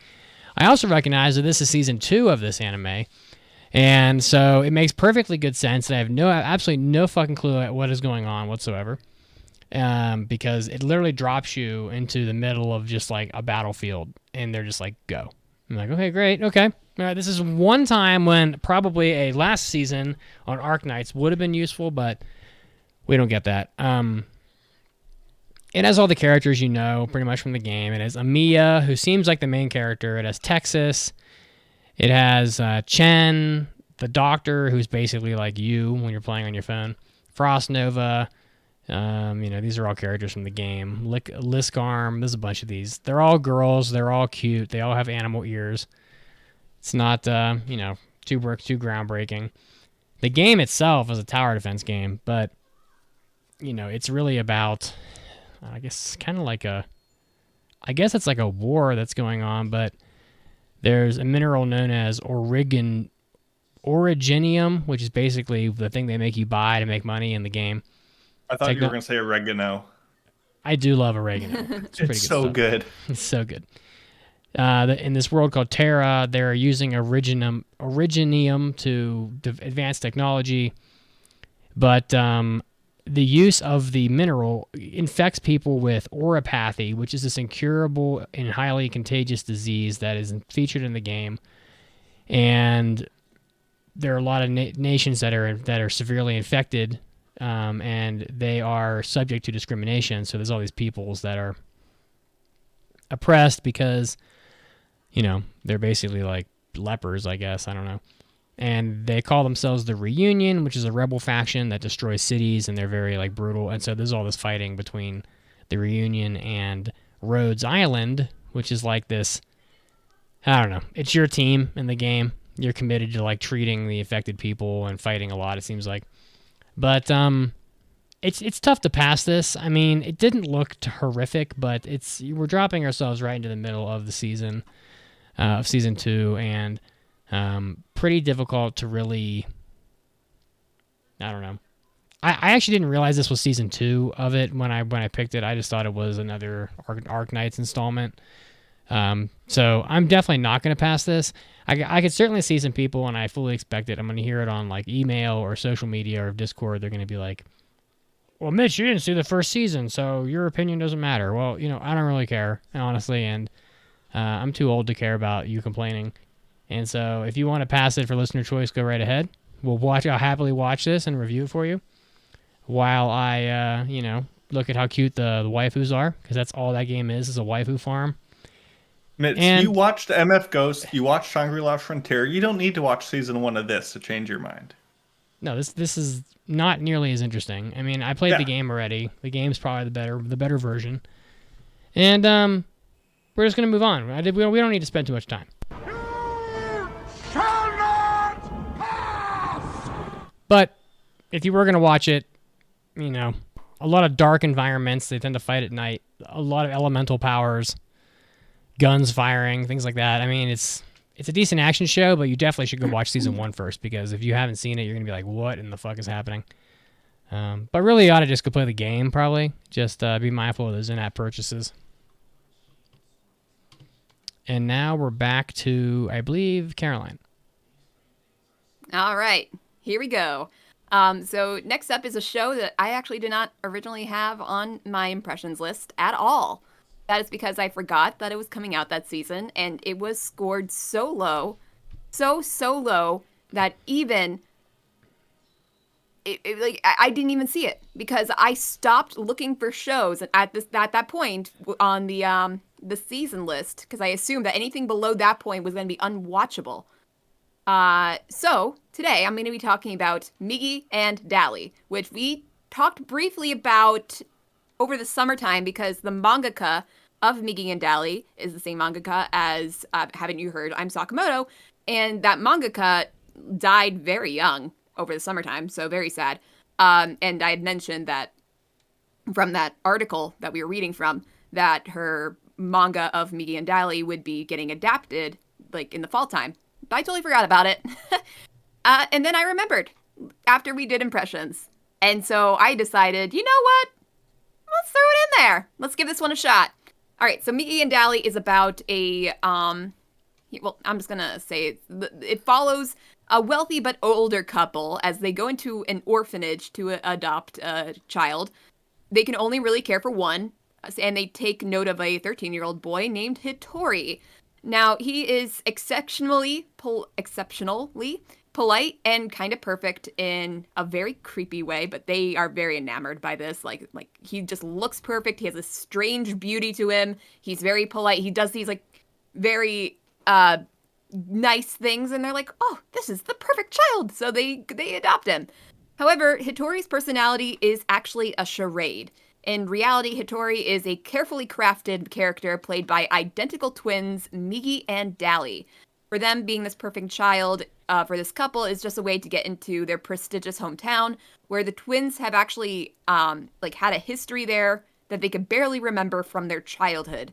I also recognize that this is season 2 of this anime, and so it makes perfectly good sense that I have absolutely no fucking clue at what is going on whatsoever, because it literally drops you into the middle of just like a battlefield, and they're just like, go. I'm like, okay, great, okay. All right, this is one time when probably a last season on Arknights would have been useful, but we don't get that. It has all the characters you know pretty much from the game. It has Amiya, who seems like the main character. It has Texas. It has Chen, the doctor, who's basically like you when you're playing on your phone. Frost Nova. These are all characters from the game. Liskarm. There's a bunch of these. They're all girls. They're all cute. They all have animal ears. It's not, too groundbreaking. The game itself is a tower defense game, but, it's really about, I guess, kind of like it's like a war that's going on, but there's a mineral known as originium, which is basically the thing they make you buy to make money in the game. I thought you were going to say oregano. I do love oregano. It's pretty so good. It's so good. In this world called Terra, they're using originium to advance technology, but the use of the mineral infects people with auropathy, which is this incurable and highly contagious disease that is featured in the game. And there are a lot of nations that are severely infected, and they are subject to discrimination. So there's all these peoples that are oppressed because, they're basically like lepers, I guess. I don't know. And they call themselves the Reunion, which is a rebel faction that destroys cities, and they're very like brutal. And so there's all this fighting between the Reunion and Rhodes Island, which is like this, I don't know. It's your team in the game. You're committed to like treating the affected people and fighting a lot, it seems like. But it's tough to pass this. I mean, it didn't look horrific, but we're dropping ourselves right into the middle of the season, of season 2, and pretty difficult to really, I don't know. I actually didn't realize this was season 2 of it when I picked it. I just thought it was another Arknights installment. So I'm definitely not going to pass this. I could certainly see some people, and I fully expect it. I'm going to hear it on like email or social media or Discord. They're going to be like, well, Mitch, you didn't see the first season, so your opinion doesn't matter. Well, I don't really care, honestly, and I'm too old to care about you complaining. And so if you want to pass it for listener choice, go right ahead. I'll happily watch this and review it for you while I, look at how cute the waifus are, because that's all that game is a waifu farm. Mitch, you watched MF Ghost, you watched Shangri-La Frontier. You don't need to watch season 1 of this to change your mind. No, this is not nearly as interesting. I mean, I played the game already. The game's probably the better version. And we're just going to move on. We don't need to spend too much time. But if you were going to watch it, a lot of dark environments. They tend to fight at night. A lot of elemental powers, guns firing, things like that. I mean, it's a decent action show, but you definitely should go watch season 1 first, because if you haven't seen it, you're going to be like, what in the fuck is happening? But really, you ought to just go play the game, probably. Just be mindful of those in-app purchases. And now we're back to, I believe, Caroline. All right, here we go. So next up is a show that I actually did not originally have on my impressions list at all. That is because I forgot that it was coming out that season, and it was scored so low, so low that even like I didn't even see it because I stopped looking for shows at that point on the season list because I assumed that anything below that point was going to be unwatchable. So today I'm going to be talking about Migi and Dali, which we talked briefly about over the summertime because the mangaka of Migi and Dali is the same mangaka as, haven't you heard, I'm Sakamoto, and that mangaka died very young over the summertime, so very sad. And I had mentioned that from that article that we were reading from, that her manga of Migi and Dali would be getting adapted, like, in the fall time. But I totally forgot about it. And then I remembered after we did impressions. And so I decided, you know what? Let's throw it in there. Let's give this one a shot. All right, so Migi and Dali is about a, well, I'm just going to say it follows a wealthy but older couple as they go into an orphanage to adopt a child. They can only really care for one, and they take note of a 13-year-old boy named Hitori. Now, he is exceptionally polite and kind of perfect in a very creepy way, but they are very enamored by this. Like he just looks perfect. He has a strange beauty to him. He's very polite. He does these, like, very nice things, and they're like, oh, this is the perfect child. So they adopt him. However, Hitori's personality is actually a charade. In reality, Hitori is a carefully crafted character played by identical twins, Migi and Dali. For them, being this perfect child for this couple is just a way to get into their prestigious hometown, where the twins have actually had a history there that they could barely remember from their childhood.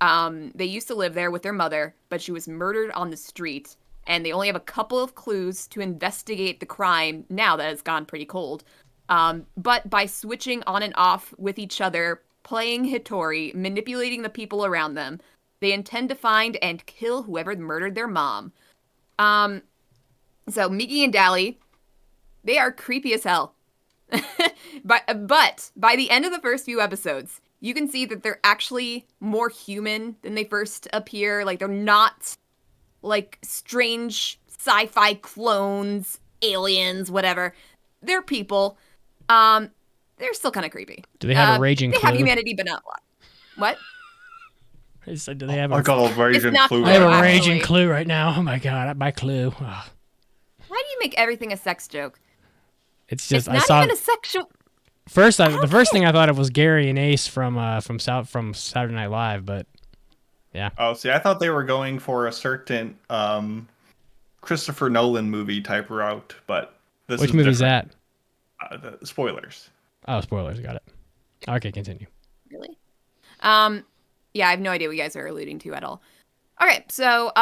They used to live there with their mother, but she was murdered on the street, and they only have a couple of clues to investigate the crime now that it's gone pretty cold. But by switching on and off with each other, playing Hitori, manipulating the people around them, they intend to find and kill whoever murdered their mom. So Migi and Dali, they are creepy as hell. But by the end of the first few episodes, you can see that they're actually more human than they first appear. Like, they're not, like, strange sci-fi clones, aliens, whatever. They're people. They're still kind of creepy. Do they have a raging clue? They have humanity, but not a lot. What? I said, do they have I got a raging clue. I have a raging clue right now. Oh my god, my clue. Oh. Why do you make everything a sex joke? It's just it's not even a sexual. The first thing I thought of was Gary and Ace from Saturday Night Live, but yeah. Oh, see, I thought they were going for a certain Christopher Nolan movie type route, but this Which is movie is different. that? The spoilers. Oh, spoilers. Got it. Okay, continue. Really? Yeah, I have no idea what you guys are alluding to at all. Okay, so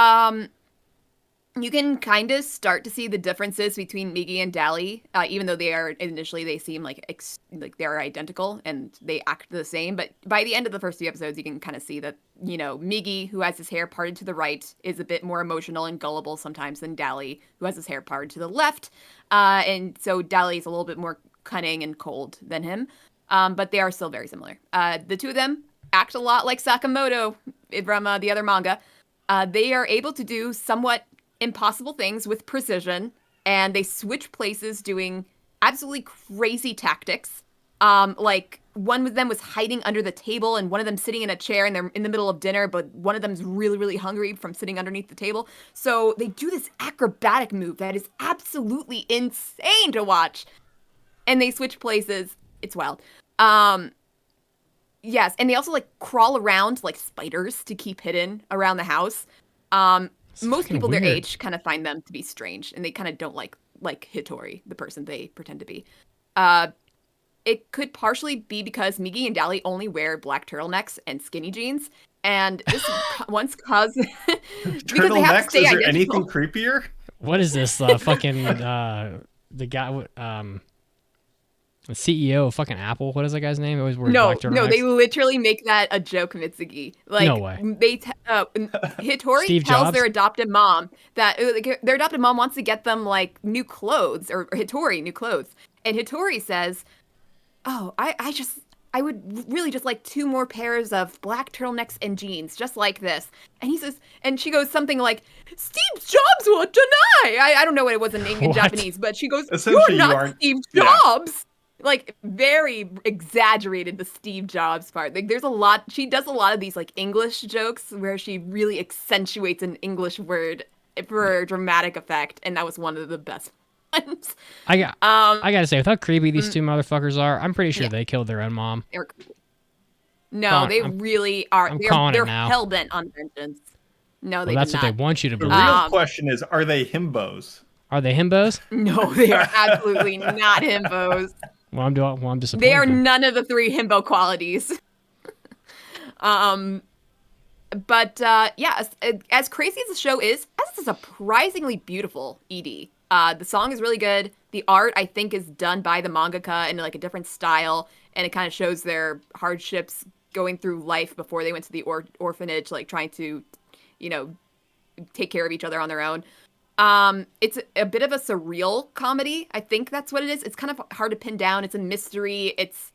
you can kind of start to see the differences between Migi and Dali, even though they seem like they're identical and they act the same. But by the end of the first few episodes, you can kind of see that, you know, Migi, who has his hair parted to the right, is a bit more emotional and gullible sometimes than Dali, who has his hair parted to the left. And so Dali is a little bit more cunning and cold than him. But they are still very similar. The two of them act a lot like Sakamoto from the other manga. They are able to do somewhat impossible things with precision, and they switch places doing absolutely crazy tactics. Like, one of them was hiding under the table, and one of them sitting in a chair, and they're in the middle of dinner, but one of them's really, really hungry from sitting underneath the table. So they do this acrobatic move that is absolutely insane to watch. And they switch places. It's wild. Yes, and they also, like, crawl around like spiders to keep hidden around the house. Most people their age kind of find them to be strange, and they kind of don't like Hitori, the person they pretend to be. It could partially be because Migi and Dali only wear black turtlenecks and skinny jeans, and this once caused because they have to stay Is there identical. anything creepier? What is this? Fucking the guy. The CEO of fucking Apple. What is that guy's name? Always wears No, black no, turtlenecks. they literally make that a joke, Mitsugi. Like, No way. Hitori Steve tells Jobs? their adopted mom that their adopted mom wants to get them like new clothes, or Hitori new clothes, and Hitori says, "Oh, I would really just like 2 more pairs of black turtlenecks and jeans, just like this." And he says, and she goes something like, "Steve Jobs will deny." I don't know what it was in Japanese, but she goes, "You're not Steve Jobs." Yeah. Like, very exaggerated, the Steve Jobs part. Like, there's a lot, she does a lot of these, like, English jokes where she really accentuates an English word for dramatic effect, and that was one of the best ones. I gotta say, with how creepy these 2 motherfuckers are, I'm pretty sure they killed their own mom. No, they really are. They're hell-bent on vengeance. No, they that's did what not. they want you to The believe. real question is, are they himbos? Are they himbos? No, they are absolutely not himbos. Well, I'm disappointed. They are none of the 3 himbo qualities. Yeah, as crazy as the show is, that's a surprisingly beautiful ED. The song is really good. The art, I think, is done by the mangaka in like a different style, and it kind of shows their hardships going through life before they went to the orphanage, like trying to, take care of each other on their own. It's a bit of a surreal comedy. I think that's what it is. It's kind of hard to pin down. It's a mystery. It's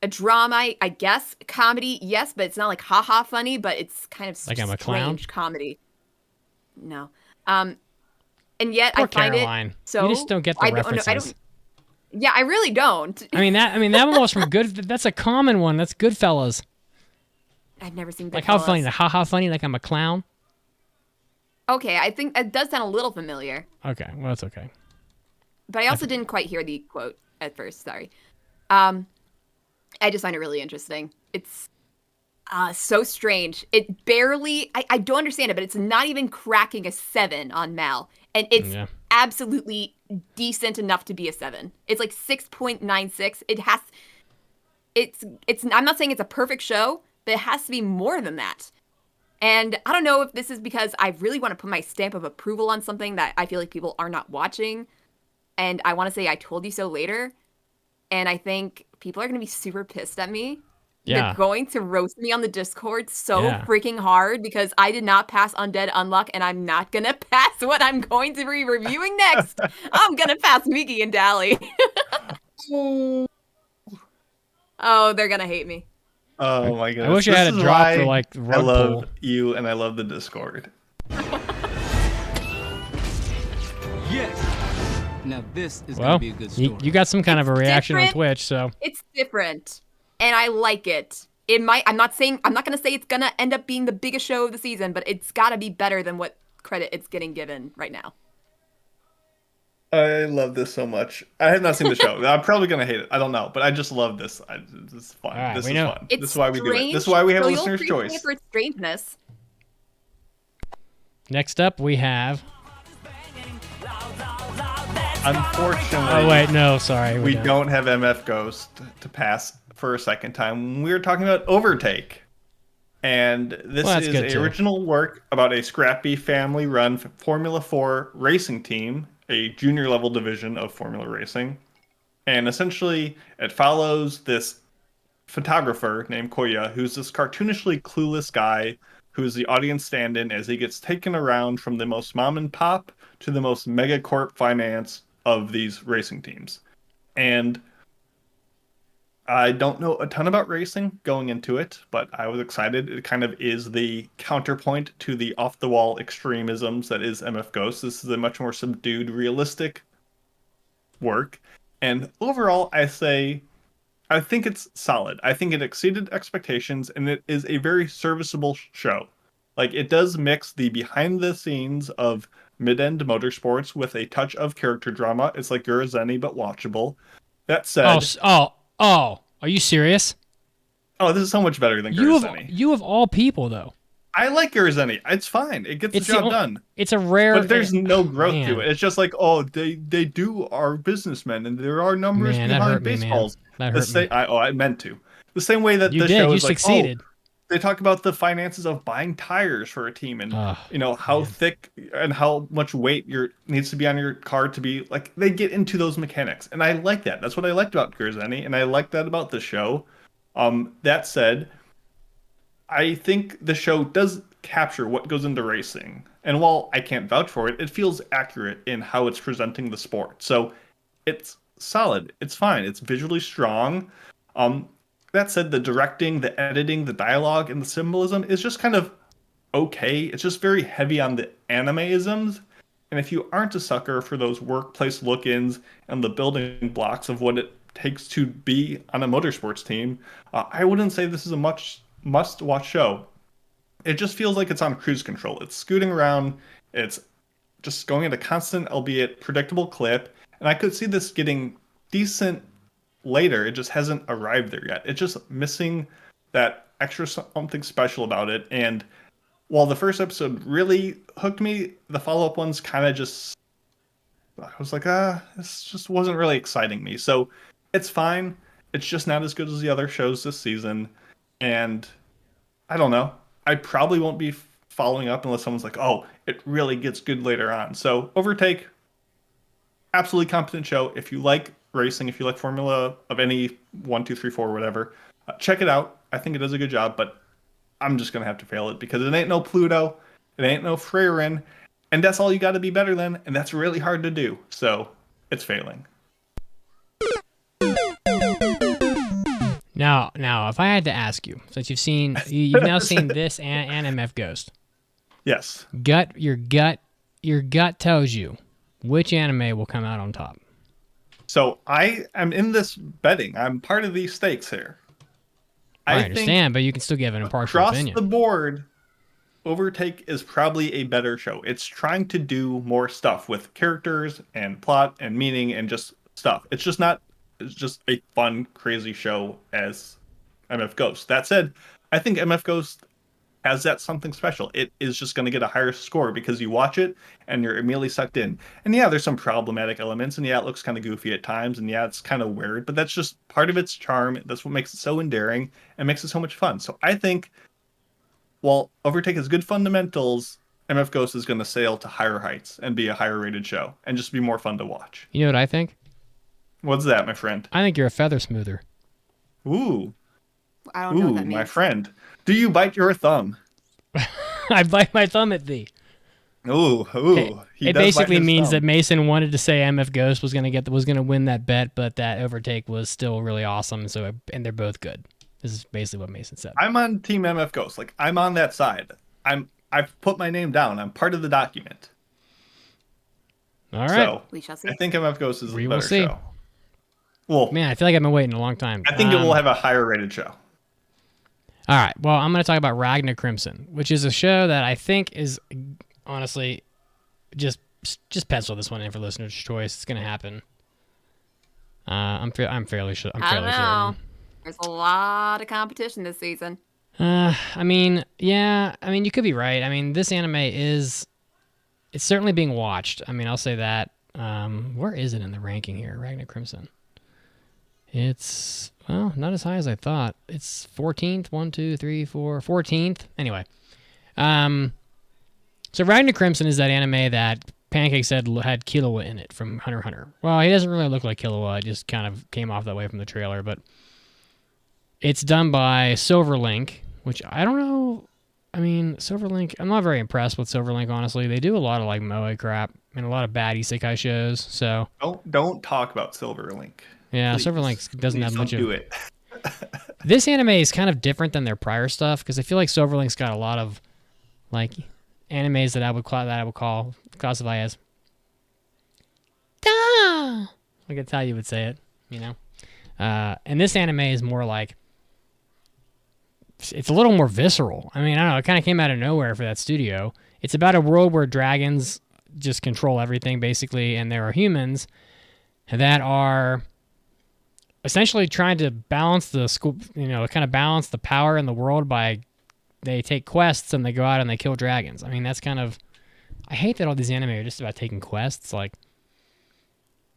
a drama, I guess. Comedy, yes, but it's not like haha funny, but it's kind of like I'm a clown? Comedy. No. And yet Poor I find Caroline. it so You just don't get the references. Yeah, I really don't. I mean that one was from that's a common one. That's Goodfellas. I've never seen Goodfellas. Like how funny, the haha funny, like I'm a clown. Okay, I think it does sound a little familiar. Okay, well, that's okay. But I also didn't quite hear the quote at first, sorry. I just find it really interesting. It's so strange. It barely, I don't understand it, but it's not even cracking a 7 on Mal. And it's absolutely decent enough to be a 7. It's like 6.96. I'm not saying it's a perfect show, but it has to be more than that. And I don't know if this is because I really want to put my stamp of approval on something that I feel like people are not watching. And I want to say I told you so later. And I think people are going to be super pissed at me. Yeah. They're going to roast me on the Discord so freaking hard because I did not pass Undead Unluck, and I'm not going to pass what I'm going to be reviewing next. I'm going to pass Migi and Dali. Oh, they're going to hate me. Oh my goodness. I wish I had a drop for like I love you and I love the Discord. Yes. Now this is gonna be a good story. You got some kind of a reaction on Twitch, so it's different, and I like it. It might. I'm not gonna say it's gonna end up being the biggest show of the season, but it's gotta be better than what credit it's getting given right now. I love this so much. I have not seen the show. I'm probably gonna hate it. I don't know, but I just love this. This is fun. Right, this is fun. It's this is why we do it. This is strange, why we have so a listener's choice. It for its strangeness. Next up we have. Unfortunately, oh wait, no, sorry, we don't have MF Ghost to pass for a second time. We were talking about Overtake, and this is an original work about a scrappy family-run Formula 4 racing team, a junior level division of Formula Racing, and essentially it follows this photographer named Koya, who's this cartoonishly clueless guy who's the audience stand-in as he gets taken around from the most mom and pop to the most megacorp finance of these racing teams. And I don't know a ton about racing going into it, but I was excited. It kind of is the counterpoint to the off-the-wall extremisms that is MF Ghost. This is a much more subdued, realistic work. And overall, I think it's solid. I think it exceeded expectations, and it is a very serviceable show. Like, it does mix the behind-the-scenes of mid-end motorsports with a touch of character drama. It's like Gurazeni, but watchable. That said... Oh, are you serious? Oh, this is so much better than Gurazeni. You of all people, though. I like Gurazeni. It's fine. It gets the job done. It's a rare... But there's no growth to it. It's just like, oh, they are businessmen, and there are numbers behind baseballs. That hurt me. I meant to. The same way that you the did. show You is like, succeeded. oh, they talk about the finances of buying tires for a team and how thick and how much weight needs to be on your car to be like, they get into those mechanics. And I like that. That's what I liked about Gurzeni, and I like that about the show. That said, I think the show does capture what goes into racing. And while I can't vouch for it, it feels accurate in how it's presenting the sport. So it's solid. It's fine. It's visually strong. That said, the directing, the editing, the dialogue, and the symbolism is just kind of okay. It's just very heavy on the anime-isms. And if you aren't a sucker for those workplace look-ins and the building blocks of what it takes to be on a motorsports team, I wouldn't say this is a must-watch show. It just feels like it's on cruise control. It's scooting around. It's just going at a constant, albeit predictable clip. And I could see this getting decent later. It just hasn't arrived there yet. It's just missing that extra something special about it. And while the first episode really hooked me, the follow-up ones kind of just, I was like, this just wasn't really exciting me. So it's fine. It's just not as good as the other shows this season. And I don't know. I probably won't be following up unless someone's like, oh, it really gets good later on. So Overtake, absolutely competent show. If you like racing, if you like Formula of any 1, 2, 3, 4, whatever, check it out. I think it does a good job, but I'm just going to have to fail it because it ain't no Pluto. It ain't no Freyrin. And that's all you got to be better than. And that's really hard to do. So it's failing. Now, if I had to ask you, since you've now seen this and MF Ghost. Yes. Your gut tells you which anime will come out on top. So I am in this betting. I'm part of these stakes here. I understand, but you can still give an impartial opinion. Across the board, Overtake is probably a better show. It's trying to do more stuff with characters and plot and meaning and just stuff. It's just a fun, crazy show as MF Ghost. That said, I think MF Ghost has that something special. It is just going to get a higher score because you watch it and you're immediately sucked in. And yeah, there's some problematic elements, and yeah, it looks kind of goofy at times, and yeah, it's kind of weird, but that's just part of its charm. That's what makes it so endearing and makes it so much fun. So I think while Overtake has good fundamentals, MF Ghost is going to sail to higher heights and be a higher rated show and just be more fun to watch. You know what I think? What's that, my friend? I think you're a feather smoother. Ooh. I don't know what that means. My friend. Do you bite your thumb? I bite my thumb at thee. Ooh. It basically means that Mason wanted to say MF Ghost was gonna win that bet, but that Overtake was still really awesome. And they're both good. This is basically what Mason said. I'm on Team MF Ghost. Like, I'm on that side. I've put my name down. I'm part of the document. All right. So, we shall see. I think MF Ghost is a better see. show. Well, man, I feel like I've been waiting a long time. I think it will have a higher rated show. All right. Well, I'm going to talk about Ragna Crimson, which is a show that I think is honestly just pencil this one in for listener's choice. It's going to happen. I'm fairly sure. I don't know. There's a lot of competition this season. I mean, you could be right. I mean, this anime it's certainly being watched. I mean, I'll say that. Where is it in the ranking here? Ragna Crimson. It's, well, not as high as I thought. It's 14th, 14th. Anyway. So Ragna Crimson is that anime that Pancake said had Killua in it from Hunter x Hunter. Well, he doesn't really look like Killua. It just kind of came off that way from the trailer. But it's done by Silverlink, which I don't know. I mean, Silverlink, I'm not very impressed with Silverlink, honestly. They do a lot of like moe crap and a lot of bad isekai shows. So don't talk about Silverlink. Yeah, Silverlink doesn't have much of it. This anime is kind of different than their prior stuff because I feel like Silverlink's got a lot of like animes that I would classify as like that's how you would say it, you know. And this anime is more like it's a little more visceral. I mean, I don't know. It kind of came out of nowhere for that studio. It's about a world where dragons just control everything basically, and there are humans that are essentially trying to balance balance the power in the world by they take quests and they go out and they kill dragons. I mean, that's kind of, I hate that all these anime are just about taking quests. Like,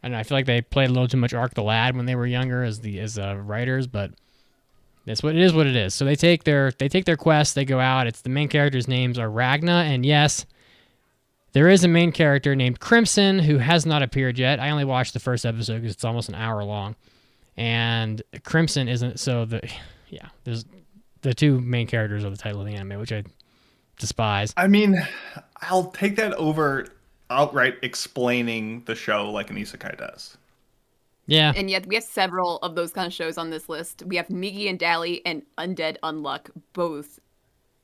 I don't know, I feel like they played a little too much Arc the Lad when they were younger as writers, but That's what it is. What it is. So they take their quest. They go out. It's the main characters' names are Ragna, and yes, there is a main character named Crimson who has not appeared yet. I only watched the first episode because it's almost an hour long, and Crimson isn't. So there's the two main characters of the title of the anime, which I despise. I mean, I'll take that over outright explaining the show like an isekai does. Yeah. And yet we have several of those kind of shows on this list. We have Migi Dali and Undead Unluck both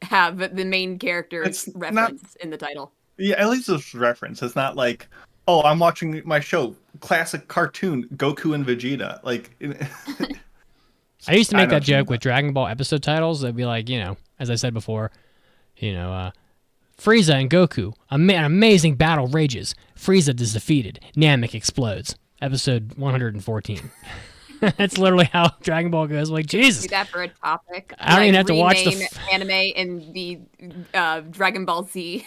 have the main character's reference in the title. Yeah, at least it's reference. It's not like, oh, I'm watching my show, classic cartoon, Goku and Vegeta. Like, I used to make that joke with Dragon Ball episode titles. They'd be like, as I said before, Frieza and Goku, an amazing battle rages. Frieza is defeated. Namek explodes. Episode 114. That's literally how Dragon Ball goes. Like, Jesus. Do that for a topic. I don't even have to watch the anime in the Dragon Ball Z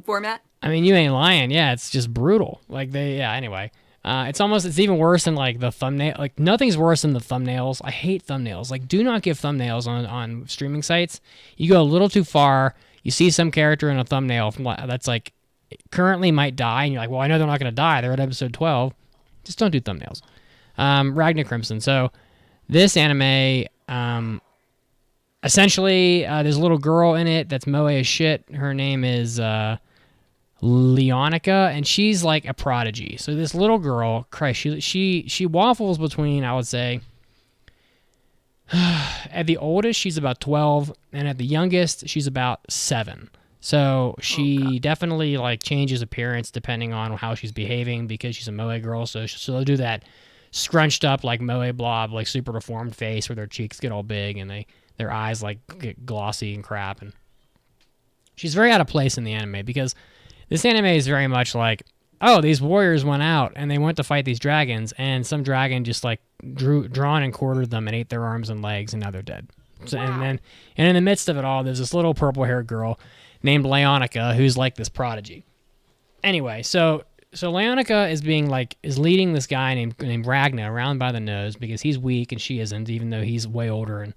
format. I mean, you ain't lying. Yeah, it's just brutal. Like anyway. It's even worse than like the thumbnail. Like, nothing's worse than the thumbnails. I hate thumbnails. Like, do not give thumbnails on streaming sites. You go a little too far. You see some character in a thumbnail that's like currently might die, and you're like, well, I know they're not going to die. They're at episode 12. Just don't do thumbnails. Ragna Crimson. So this anime, essentially, there's a little girl in it that's moe as shit. Her name is Leonica, and she's like a prodigy. So this little girl, Christ, she waffles between, I would say, at the oldest, she's about 12, and at the youngest, she's about 7. So she definitely like changes appearance depending on how she's behaving because she's a moe girl. So they'll do that scrunched up like moe blob, like super deformed face where their cheeks get all big and their eyes like get glossy and crap. And she's very out of place in the anime because this anime is very much like, oh, these warriors went out and they went to fight these dragons, and some dragon just like drawn and quartered them and ate their arms and legs, and now they're dead. So, wow. And in the midst of it all, there's this little purple-haired girl named Leonica who's like this prodigy. Anyway, so Leonica is leading this guy named Ragna around by the nose because he's weak and she isn't, even though he's way older and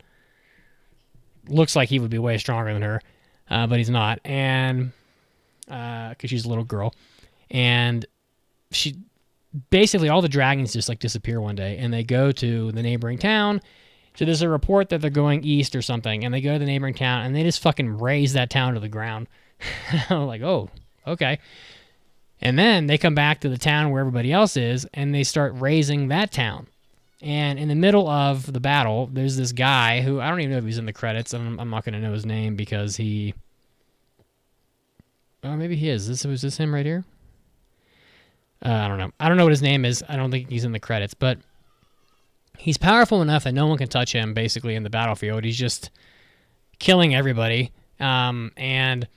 looks like he would be way stronger than her, but he's not, and because she's a little girl. And she basically, all the dragons just like disappear one day, and they go to the neighboring town. So there's a report that they're going east or something, and they go to the neighboring town, and they just fucking raze that town to the ground. I'm like, oh, okay. And then they come back to the town where everybody else is, and they start razing that town. And in the middle of the battle, there's this guy who, I don't even know if he's in the credits, and I'm not going to know his name because he... Oh, maybe he is. Was this him right here? I don't know. I don't know what his name is. I don't think he's in the credits, but he's powerful enough that no one can touch him, basically, in the battlefield. He's just killing everybody. And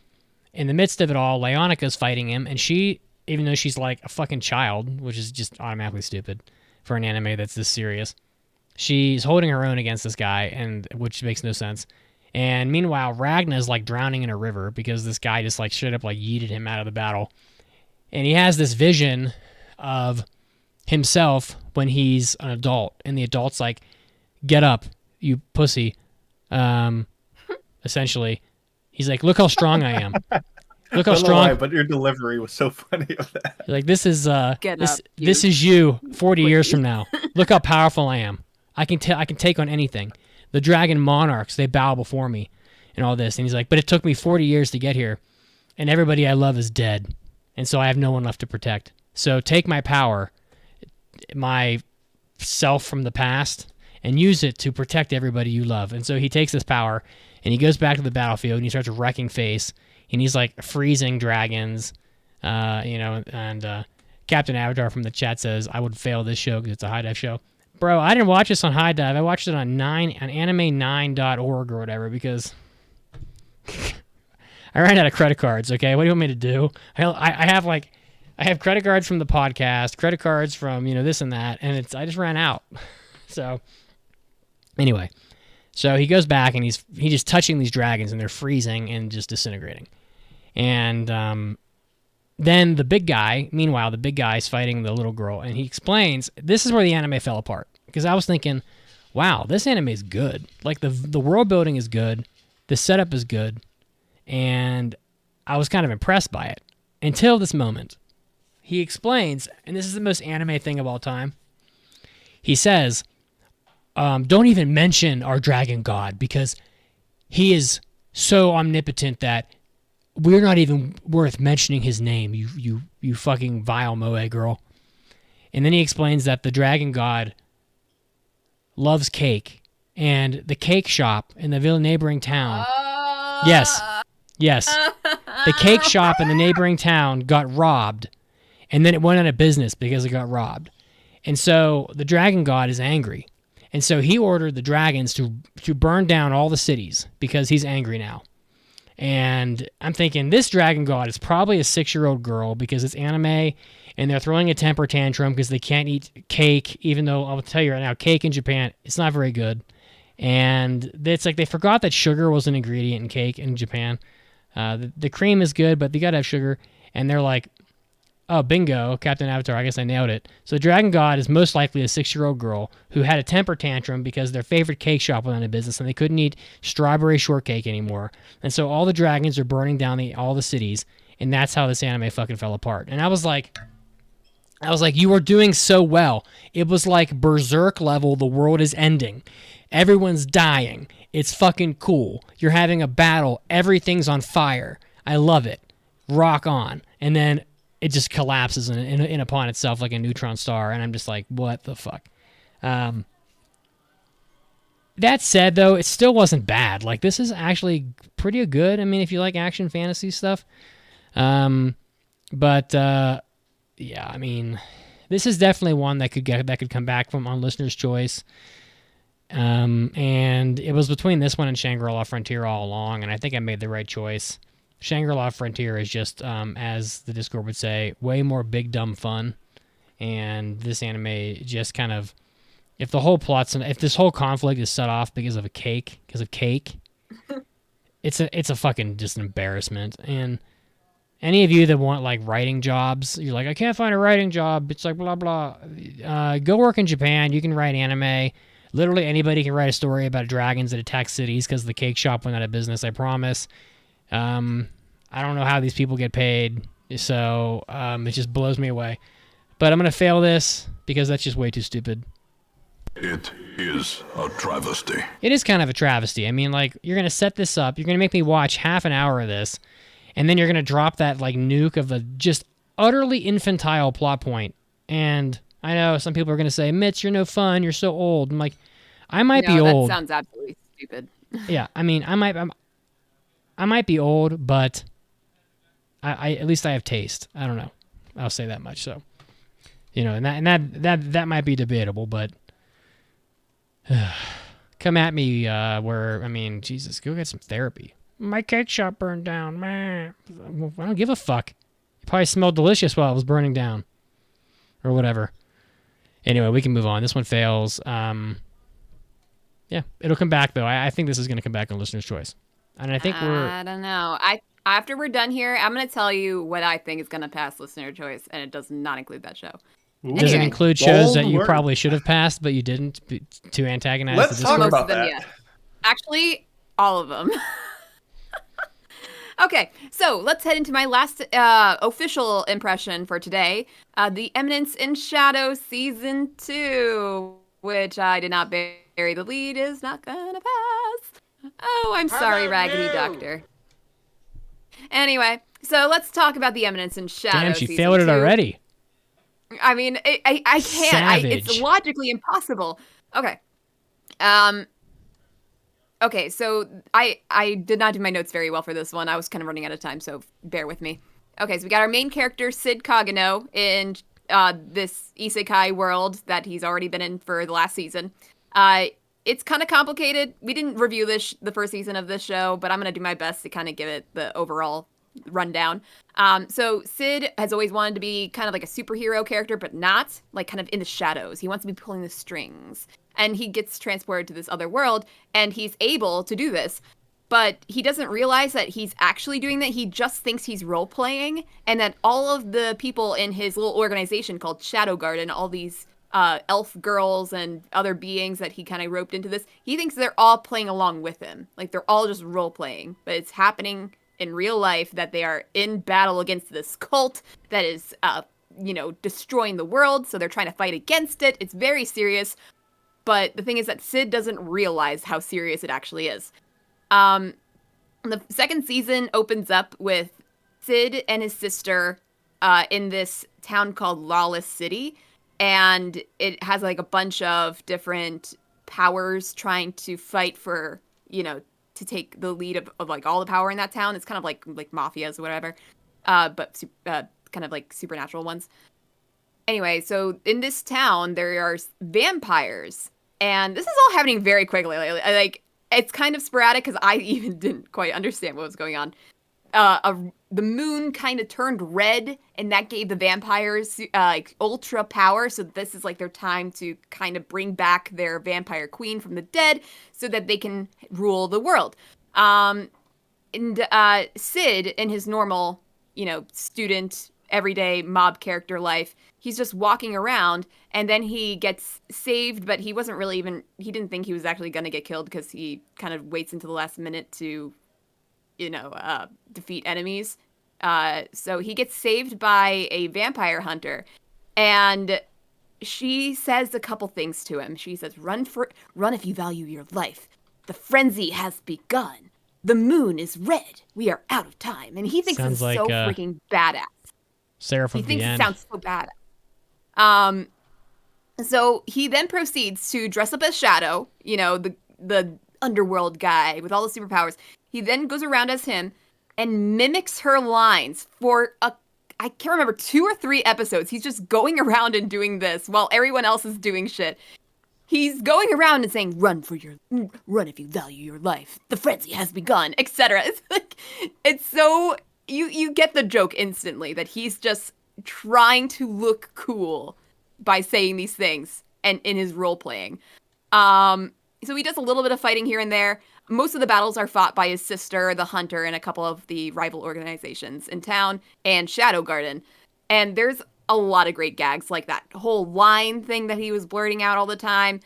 in the midst of it all, Leonica's fighting him, and she, even though she's like a fucking child, which is just automatically stupid for an anime that's this serious, she's holding her own against this guy, and which makes no sense. And meanwhile, Ragna's like drowning in a river because this guy just like straight up like yeeted him out of the battle. And he has this vision of himself when he's an adult, and the adult's like, "Get up, you pussy." Essentially, he's like, "Look how strong I am. Look how strong." But your delivery was so funny of that. Like, this is this is you 40 years from now. Look how powerful I am. I can take on anything. The dragon monarchs, they bow before me, and all this. And he's like, "But it took me 40 years to get here, and everybody I love is dead, and so I have no one left to protect. So take my power, my self from the past, and use it to protect everybody you love." And so he takes this power, and he goes back to the battlefield, and he starts wrecking face, and he's like freezing dragons, and Captain Avatar from the chat says, "I would fail this show because it's a high dive show." Bro, I didn't watch this on High Dive. I watched it on anime9.org or whatever because I ran out of credit cards, okay? What do you want me to do? I have credit cards from the podcast, credit cards from, this and that, and I just ran out. So, anyway. So he goes back, and he's just touching these dragons, and they're freezing and just disintegrating. And then the big guy is fighting the little girl, and he explains, this is where the anime fell apart. Because I was thinking, wow, this anime is good. Like the world building is good, the setup is good, and I was kind of impressed by it until this moment. He explains, and this is the most anime thing of all time. He says, don't even mention our dragon god because he is so omnipotent that we're not even worth mentioning his name, you fucking vile moe girl. And then he explains that the dragon god loves cake, and the cake shop in the neighboring town. Yes. The cake shop in the neighboring town got robbed, and then it went out of business because it got robbed. And so the dragon god is angry. And so he ordered the dragons to burn down all the cities because he's angry now. And I'm thinking this dragon god is probably a 6-year-old girl because it's anime and they're throwing a temper tantrum because they can't eat cake, even though I'll tell you right now, cake in Japan, it's not very good. And it's like they forgot that sugar was an ingredient in cake in Japan. The cream is good, but you gotta have sugar. And they're like, oh, bingo, Captain Avatar, I guess I nailed it. So the dragon god is most likely a 6-year-old girl who had a temper tantrum because their favorite cake shop went out of business and they couldn't eat strawberry shortcake anymore. And so all the dragons are burning down all the cities, and that's how this anime fucking fell apart. And I was like, you are doing so well. It was like Berserk level, the world is ending. Everyone's dying. It's fucking cool. You're having a battle. Everything's on fire. I love it. Rock on. And then it just collapses in upon itself like a neutron star, and I'm just like, what the fuck? That said, though, it still wasn't bad. Like, this is actually pretty good. I mean, if you like action fantasy stuff. But yeah, I mean, this is definitely one that could come back from on Listener's Choice. And it was between this one and Shangri-La Frontier all along, and I think I made the right choice. Shangri-La Frontier is just, as the Discord would say, way more big dumb fun. And this anime just kind of, if this whole conflict is set off because of cake, it's a fucking just an embarrassment. And any of you that want like writing jobs, you're like, I can't find a writing job. It's like blah blah. Go work in Japan. You can write anime. Literally anybody can write a story about dragons that attack cities because the cake shop went out of business. I promise. I don't know how these people get paid, so it just blows me away. But I'm going to fail this because that's just way too stupid. It is a travesty. It is kind of a travesty. I mean, like, you're going to set this up, you're going to make me watch half an hour of this, and then you're going to drop that, like, nuke of a just utterly infantile plot point. And I know some people are going to say, Mitch, you're no fun, you're so old. I'm like, I might be old. That sounds absolutely stupid. Yeah, I mean, I might be old, but I at least I have taste. I don't know. I'll say that much. So, you know, and that might be debatable, but come at me where, I mean, Jesus, go get some therapy. My cake shop burned down. Man, I don't give a fuck. It probably smelled delicious while it was burning down, or whatever. Anyway, we can move on. This one fails. Yeah, it'll come back though. I think this is going to come back on Listener's Choice. And I think I don't know. After we're done here, I'm going to tell you what I think is going to pass Listener Choice, and it does not include that show. Ooh. Does it include shows that you probably should have passed, but you didn't, to antagonize the Discord? Let's talk about them, that. Yeah. Actually, all of them. Okay, so let's head into my last official impression for today. The Eminence in Shadow Season 2, which I did not bury the lead, is not going to pass. Oh, I'm sorry, Raggedy Doctor. Anyway, so let's talk about the Eminence in Shadow. Damn, she failed it already. I mean, I can't. It's logically impossible. Okay. Okay, so I did not do my notes very well for this one. I was kind of running out of time, so bear with me. Okay, so we got our main character, Sid Kagano, in this isekai world that he's already been in for the last season. It's kind of complicated. We didn't review the first season of this show, but I'm going to do my best to kind of give it the overall rundown. So Sid has always wanted to be kind of like a superhero character, but not like kind of in the shadows. He wants to be pulling the strings. And he gets transported to this other world, and he's able to do this. But he doesn't realize that he's actually doing that. He just thinks he's role-playing, and that all of the people in his little organization called Shadow Garden, all these elf girls and other beings that he kind of roped into this. He thinks they're all playing along with him. Like, they're all just role playing, but it's happening in real life that they are in battle against this cult that is, destroying the world. So they're trying to fight against it. It's very serious. But the thing is that Sid doesn't realize how serious it actually is. The second season opens up with Sid and his sister in this town called Lawless City. And it has like a bunch of different powers trying to fight for, to take the lead of like all the power in that town. It's kind of like mafias or whatever, but kind of like supernatural ones. Anyway, so in this town, there are vampires. And this is all happening very quickly. Like it's kind of sporadic because I even didn't quite understand what was going on. The moon kind of turned red, and that gave the vampires ultra power. So this is like their time to kind of bring back their vampire queen from the dead, so that they can rule the world. And Sid, in his normal, student everyday mob character life, he's just walking around, and then he gets saved, but he wasn't really he didn't think he was actually going to get killed because he kind of waits until the last minute to defeat enemies. So he gets saved by a vampire hunter, and she says a couple things to him. She says, run if you value your life. The frenzy has begun. The moon is red. We are out of time. And he thinks it's so freaking badass. Sarah from He thinks Vienn. it sounds so badass. So he then proceeds to dress up as Shadow, the underworld guy with all the superpowers. He then goes around as him and mimics her lines for I can't remember, 2 or 3 episodes. He's just going around and doing this while everyone else is doing shit. He's going around and saying, run if you value your life. The frenzy has begun, etc. It's like, it's so, you get the joke instantly that he's just trying to look cool by saying these things and in his role playing. So he does a little bit of fighting here and there. Most of the battles are fought by his sister, the Hunter, and a couple of the rival organizations in town, and Shadow Garden. And there's a lot of great gags, like that whole line thing that he was blurting out all the time.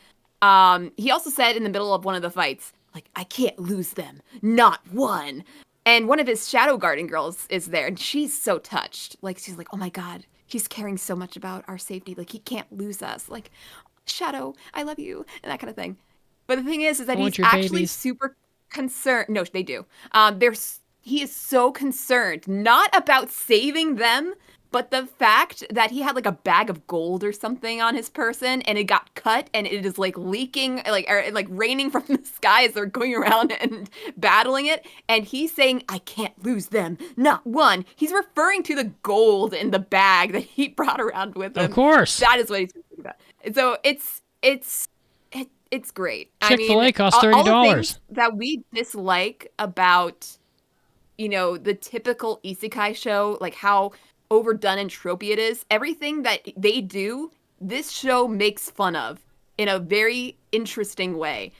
He also said in the middle of one of the fights, like, I can't lose them. Not one. And one of his Shadow Garden girls is there, and she's so touched. Like, she's like, oh my God, he's caring so much about our safety. Like, he can't lose us. Like, Shadow, I love you, and that kind of thing. But the thing is that he's actually super concerned. No, they do. He is so concerned, not about saving them, but the fact that he had like a bag of gold or something on his person, and it got cut, and it is like leaking, like raining from the sky as they're going around and battling it. And he's saying, I can't lose them, not one. He's referring to the gold in the bag that he brought around with him. Of course, that is what he's talking about. And so it's great. Chick-fil-A costs $30. All the things that we dislike about, the typical isekai show, like how overdone and tropey it is, everything that they do, this show makes fun of in a very interesting way.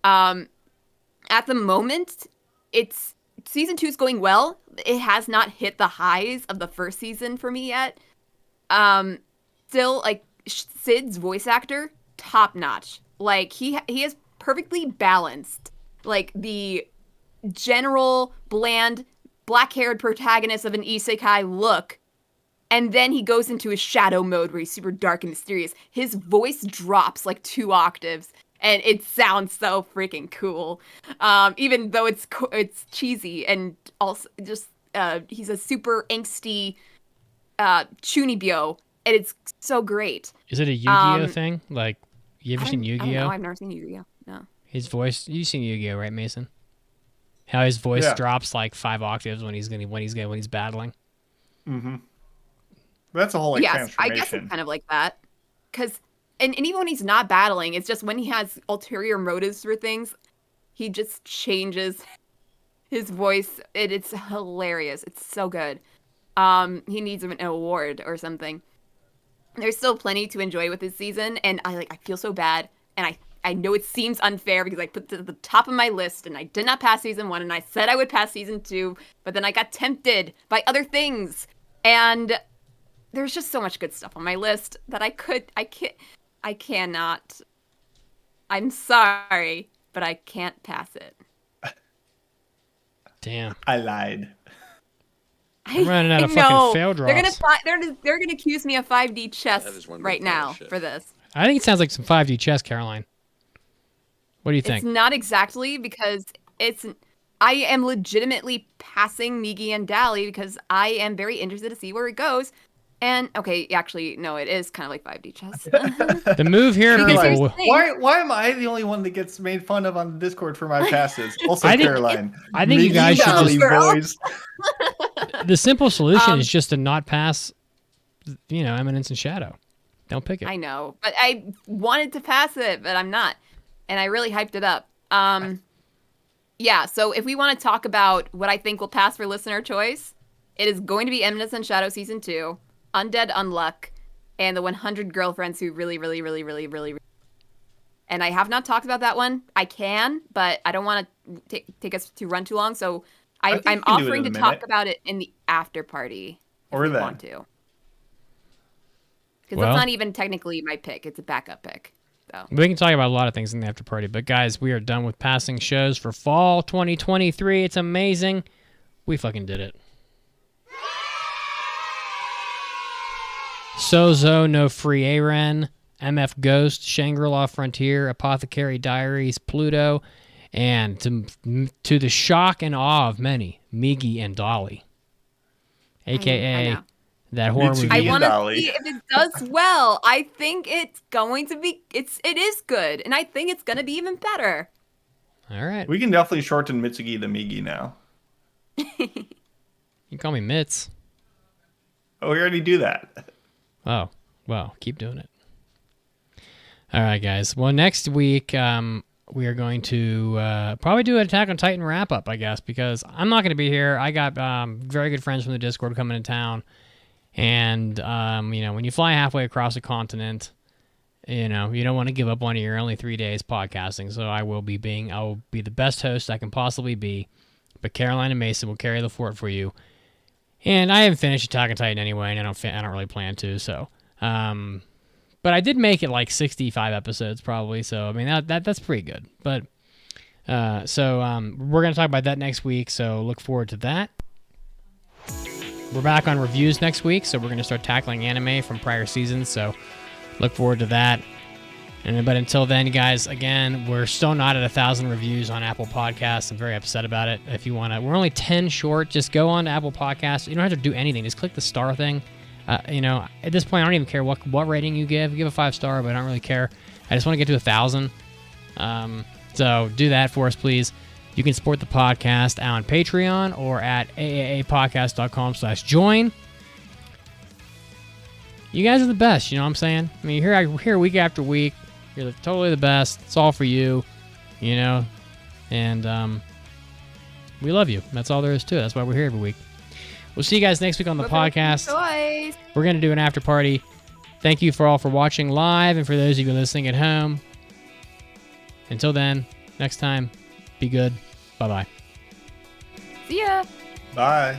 At the moment, season 2 is going well. It has not hit the highs of the first season for me yet. Still, like, Sid's voice actor, top notch. Like, he is perfectly balanced. Like, the general, bland, black-haired protagonist of an isekai look, and then he goes into his shadow mode where he's super dark and mysterious. His voice drops like 2 octaves, and it sounds so freaking cool. Even though it's cheesy, and also just he's a super angsty chunibyo, and it's so great. Is it a Yu-Gi-Oh thing? Like, you ever seen Yu-Gi-Oh? I don't know. I've never seen Yu-Gi-Oh. No. His voice. You've seen Yu-Gi-Oh, right, Mason? How his voice drops like 5 octaves when he's battling. Mm-hmm. That's a whole transformation. I guess it's kind of like that. Because, and even when he's not battling, it's just when he has ulterior motives for things, he just changes his voice. It's hilarious. It's so good. He needs an award or something. There's still plenty to enjoy with this season, and I feel so bad, and I know it seems unfair because I put it at the top of my list, and I did not pass season 1, and I said I would pass season 2, but then I got tempted by other things, and there's just so much good stuff on my list that I can't. I cannot. I'm sorry, but I can't pass it. Damn. I lied. I'm running out of fucking fail drops. They're gonna accuse me of 5D chess right now for this. I think it sounds like some 5D chess, Caroline. What do you think? It's not exactly, because I am legitimately passing Migi and Dali because I am very interested to see where it goes. And okay, actually, no, it is kind of like 5D chess. The move here, people. Why am I the only one that gets made fun of on Discord for my passes? Also, Caroline. I think you guys should just. Boys. The simple solution is just to not pass, Eminence and Shadow. Don't pick it. I know, but I wanted to pass it, but I'm not, and I really hyped it up. Yeah. So if we want to talk about what I think will pass for listener choice, it is going to be Eminence and Shadow Season 2. Undead Unluck, and the 100 Girlfriends Who Really, Really, Really, Really, Really, Really. And I have not talked about that one. I can, but I don't want to take us to run too long. So I'm offering to talk about it in the after party. Or if then. you want to. Because that's not even technically my pick. It's a backup pick. So. We can talk about a lot of things in the after party. But guys, we are done with passing shows for fall 2023. It's amazing. We fucking did it. Sozo, No Free Aren, MF Ghost, Shangri-La Frontier, Apothecary Diaries, Pluto, and to the shock and awe of many, Migi and Dali, a.k.a. that horror movie. I want to see if it does well. I think it's going to be, it is good, and I think it's going to be even better. All right. We can definitely shorten Mitsugi to Migi now. You can call me Mitz. Oh, we already do that. Oh, well, keep doing it. All right, guys. Well, next week, we are going to probably do an Attack on Titan wrap-up, I guess, because I'm not going to be here. I got very good friends from the Discord coming to town. And, when you fly halfway across a continent, you don't want to give up one of your only 3 days podcasting. So I will be the best host I can possibly be. But Caroline and Mason will carry the fort for you. And I haven't finished Attack on Titan anyway, and I don't really plan to. So, but I did make it like 65 episodes probably. So I mean that's pretty good. But we're gonna talk about that next week. So look forward to that. We're back on reviews next week, so we're gonna start tackling anime from prior seasons. So look forward to that. But until then, guys, again, we're still not at 1,000 reviews on Apple Podcasts. I'm very upset about it. If you want to, we're only 10 short. Just go on to Apple Podcasts. You don't have to do anything. Just click the star thing. At this point, I don't even care what rating you give. Give a 5-star, but I don't really care. I just want to get to 1,000. So do that for us, please. You can support the podcast on Patreon or at aapodcast.com/join. You guys are the best, you know what I'm saying? I mean, you're here week after week. You're totally the best. It's all for you, and we love you. That's all there is to it. That's why we're here every week. We'll see you guys next week on the podcast. We're going to do an after party. Thank you for watching live, and for those of you listening at home. Until then, next time, be good. Bye-bye. See ya. Bye.